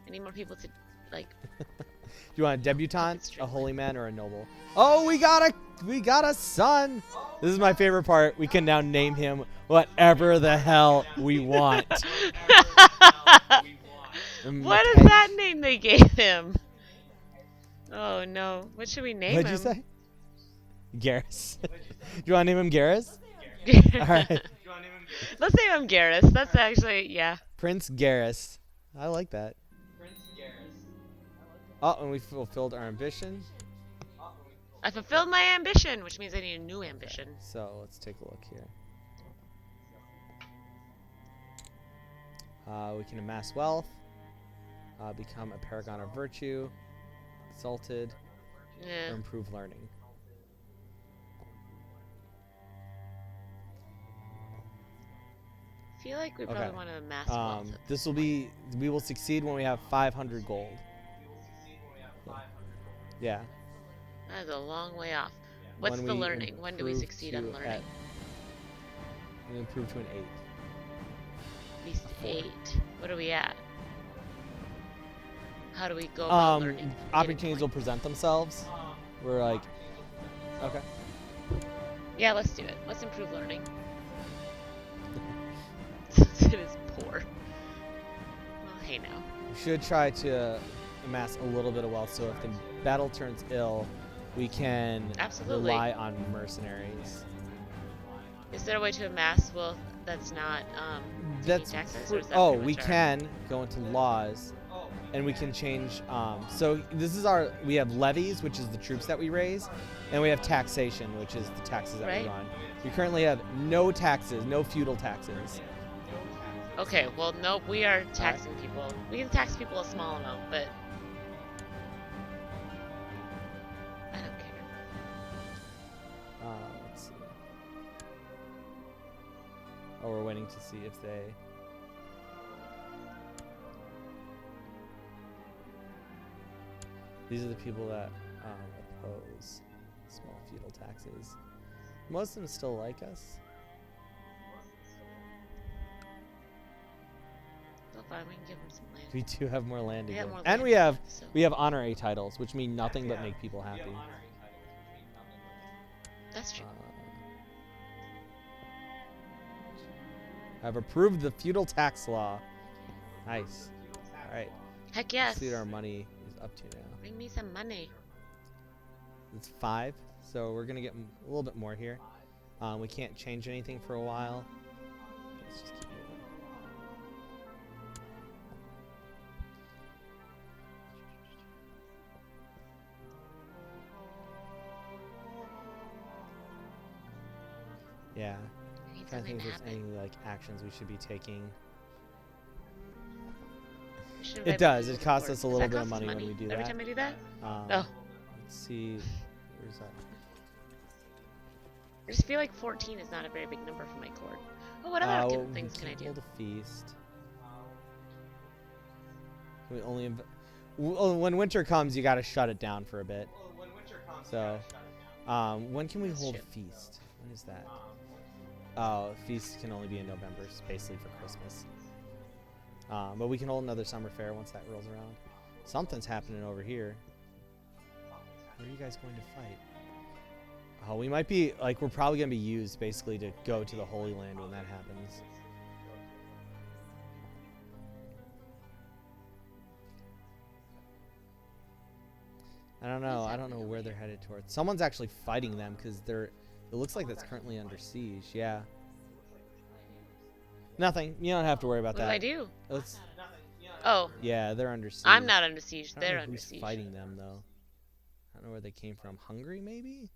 B: I need more people to, like...
A: Do you want a debutante,
B: Puppet
A: a
B: string.
A: holy man, or a noble? Oh, we got a son! This is my favorite part. We can now name him whatever the hell we want.
B: What is that name they gave him? Oh no. What should we name
A: What'd
B: him?
A: you say? Garrus. Do you want to name him Garrus? All right.
B: Let's name him Garrus. That's actually, yeah.
A: Prince Garrus. I like that. Oh, and we fulfilled our ambition.
B: I fulfilled my ambition, which means I need a new ambition.
A: So let's take a look here. We can amass wealth, become a paragon of virtue, exalted, or
B: Yeah.
A: improve learning.
B: I feel like we probably want to amass wealth.
A: We will succeed when we have 500 gold. Yeah.
B: That is a long way off. What's
A: When
B: the
A: we
B: learning? When do we
A: improve
B: succeed on
A: to
B: learning?
A: We improve to an 8.
B: At least 8. What are we at? How do we go about learning?
A: Opportunities will present themselves. We're like, okay.
B: Yeah, let's do it. Let's improve learning. Since it is poor. Well, hey now.
A: We should try to amass a little bit of wealth, so if the battle turns ill, we can
B: Absolutely.
A: rely on mercenaries.
B: Is there a way to amass wealth that's not taking taxes? Or is that
A: Oh,
B: pretty
A: we
B: much
A: can go into laws, and we can change. So this is we have levies, which is the troops that we raise, and we have taxation, which is the taxes that
B: Right.
A: we run. We currently have no taxes, no feudal taxes.
B: Okay, well, nope, we are taxing people. We can tax people a small amount, but I don't care.
A: Let's see. Oh, we're waiting to see if they. These are the people that Oppose small feudal taxes. Most of them still like us.
B: So fine, we can give them some land.
A: We do have more land to
B: We have
A: give.
B: more
A: And
B: land, so-
A: we have honorary titles, which mean nothing but make people happy.
B: That's true.
A: I've approved the feudal tax law. Nice. All right.
B: Heck yes.
A: Let's see what our money is up to now.
B: Bring me some money.
A: It's 5, so we're gonna get a little bit more here. We can't change anything for a while. Let's just keep moving. Yeah.
B: I need
A: Trying to think
B: something
A: if
B: to
A: there's
B: happen.
A: any like actions we should be taking.
B: We should
A: It
B: invite
A: does.
B: people
A: It
B: to
A: costs
B: court.
A: us a
B: Does
A: little
B: that
A: bit of
B: cost us
A: money when we do
B: every
A: that.
B: time I do that?
A: Oh.
B: Oh.
A: Let's see. Where's that?
B: I just feel like 14 is not a very big number for my court. Oh, what other things can I do?
A: Hold a feast. We only when winter comes, you gotta shut it down for a bit. So, when can we hold a feast? When is that? Oh, feast can only be in November, it's basically for Christmas. But we can hold another summer fair once that rolls around. Something's happening over here. Where are you guys going to fight? Oh, we might be, like, we're probably going to be used, basically, to go to the Holy Land when that happens. I don't know. I don't know where they're headed towards. Someone's actually fighting them, because they're, it looks like that's currently under siege. Yeah. Nothing. You don't have to worry about that.
B: What do I do?
A: Let's,
B: Oh,
A: yeah, they're under siege.
B: I'm not under siege.
A: I don't
B: They're
A: know
B: under
A: who's
B: siege.
A: fighting them, though. I don't know where they came from. Hungary, maybe?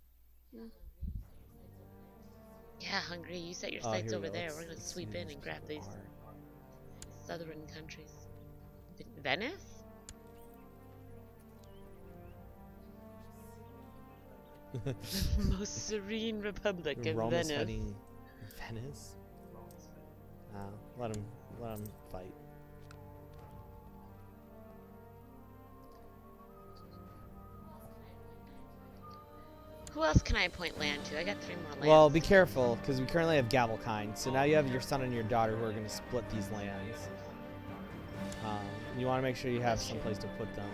B: Yeah, Hungary. You set your
A: Oh,
B: sights
A: here
B: over
A: we go.
B: there.
A: Let's-
B: We're gonna
A: let's
B: sweep
A: see
B: in
A: who
B: and grab
A: these
B: these
A: people
B: southern countries. Venice?
A: are.
B: The most serene republic of
A: Rome is
B: Venice.
A: fighting Venice? Let him fight.
B: Who else can I appoint land to? I got 3 more lands.
A: Well, be careful, because we currently have Gavelkind. So now you have your son and your daughter who are going to split these lands. You want to make sure you have
B: That's true.
A: someplace to put them.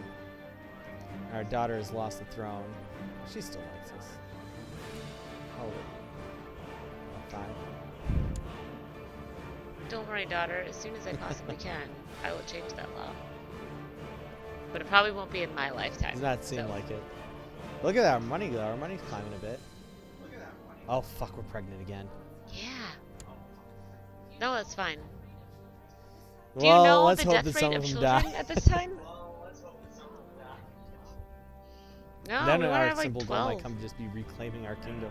A: Our daughter has lost the throne. She still likes us. Oh, 5.
B: Don't worry, daughter. As soon as I possibly can, I will change that law. But it probably won't be in my lifetime.
A: Does not seem
B: so.
A: like it. Look at our money, though. Our money's climbing a bit. Oh, fuck, we're pregnant again.
B: Yeah. No, that's fine. Do
A: Well,
B: you know
A: let's
B: the
A: hope
B: death
A: that
B: rate
A: some
B: of
A: of them
B: children
A: die.
B: at this time? No,
A: Then
B: we want to
A: our
B: have like
A: simple goal
B: 12.
A: might come to just be reclaiming our kingdom.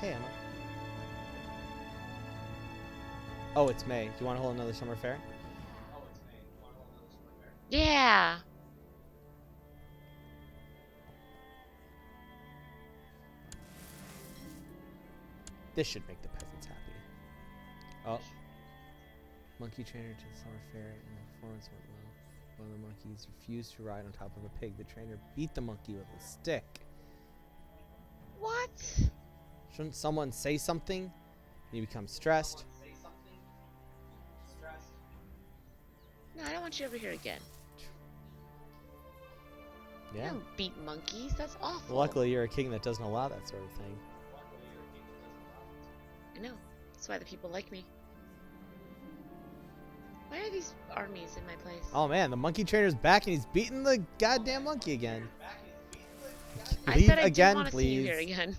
A: Hey, Emma. Oh, it's May. Do you want to hold another summer fair?
B: Yeah.
A: This should make the peasants happy. Oh. Monkey trainer to the summer fair and the performance went well. One of the monkeys refused to ride on top of a pig. The trainer beat the monkey with a stick.
B: What?
A: Shouldn't someone say something? You become stressed.
B: No, I don't want you over here again.
A: Yeah.
B: You don't beat monkeys. That's awful.
A: Luckily, you're a king that doesn't allow that sort of thing.
B: I know. That's why the people like me. Why are these armies in my place?
A: Oh man, the monkey trainer's back and he's beating the goddamn monkey again.
B: I
A: Leave
B: said I
A: again,
B: didn't want to see you
A: please.
B: here again.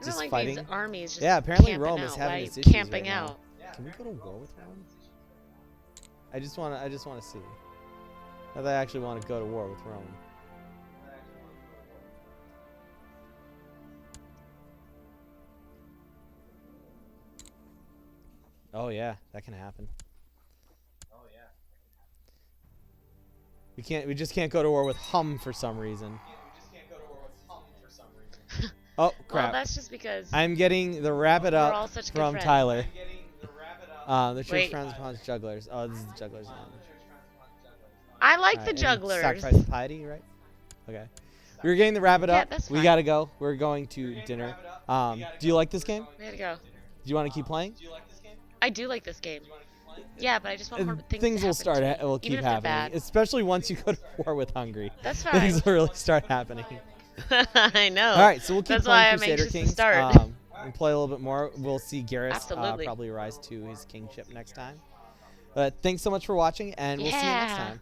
B: I
A: Just
B: don't like
A: fighting?
B: these armies just
A: Yeah, apparently
B: camping
A: Rome
B: out.
A: is
B: Why
A: having
B: are you
A: its issues
B: camping
A: right now.
B: out?
A: Can we go to war with Rome? I just want to see. If I actually want to go to war with Rome. Oh yeah, that can happen. We just can't go to war with Hum for some reason. Oh,
B: Well,
A: crap.
B: that's just because
A: I'm getting the wrap it
B: we're all
A: up
B: such good
A: from
B: friends.
A: Tyler. The church
B: Wait.
A: frowns upon jugglers. Oh, this is the jugglers now.
B: I like
A: Alright,
B: the
A: and
B: jugglers.
A: sacrifice of piety, right? Okay. We were getting the wrap it
B: Yeah,
A: up.
B: that's
A: We
B: fine.
A: gotta go. We're going to dinner. Do you like this game?
B: We gotta go.
A: Do you want to keep playing?
B: I do like this game. Yeah, but I just want more things to
A: Things will
B: happen
A: start.
B: to me,
A: Will
B: even
A: keep
B: if they're
A: happening,
B: bad.
A: especially once you go to war with Hungary.
B: That's fine.
A: Things will really start happening.
B: I know.
A: All right, so we'll keep
B: That's
A: playing
B: why I'm
A: Crusader
B: anxious
A: Kings.
B: to start.
A: We'll play a little bit more. We'll see Garrus
B: Absolutely.
A: probably rise to his kingship next time. But thanks so much for watching, and we'll see you next
B: Yeah.
A: time.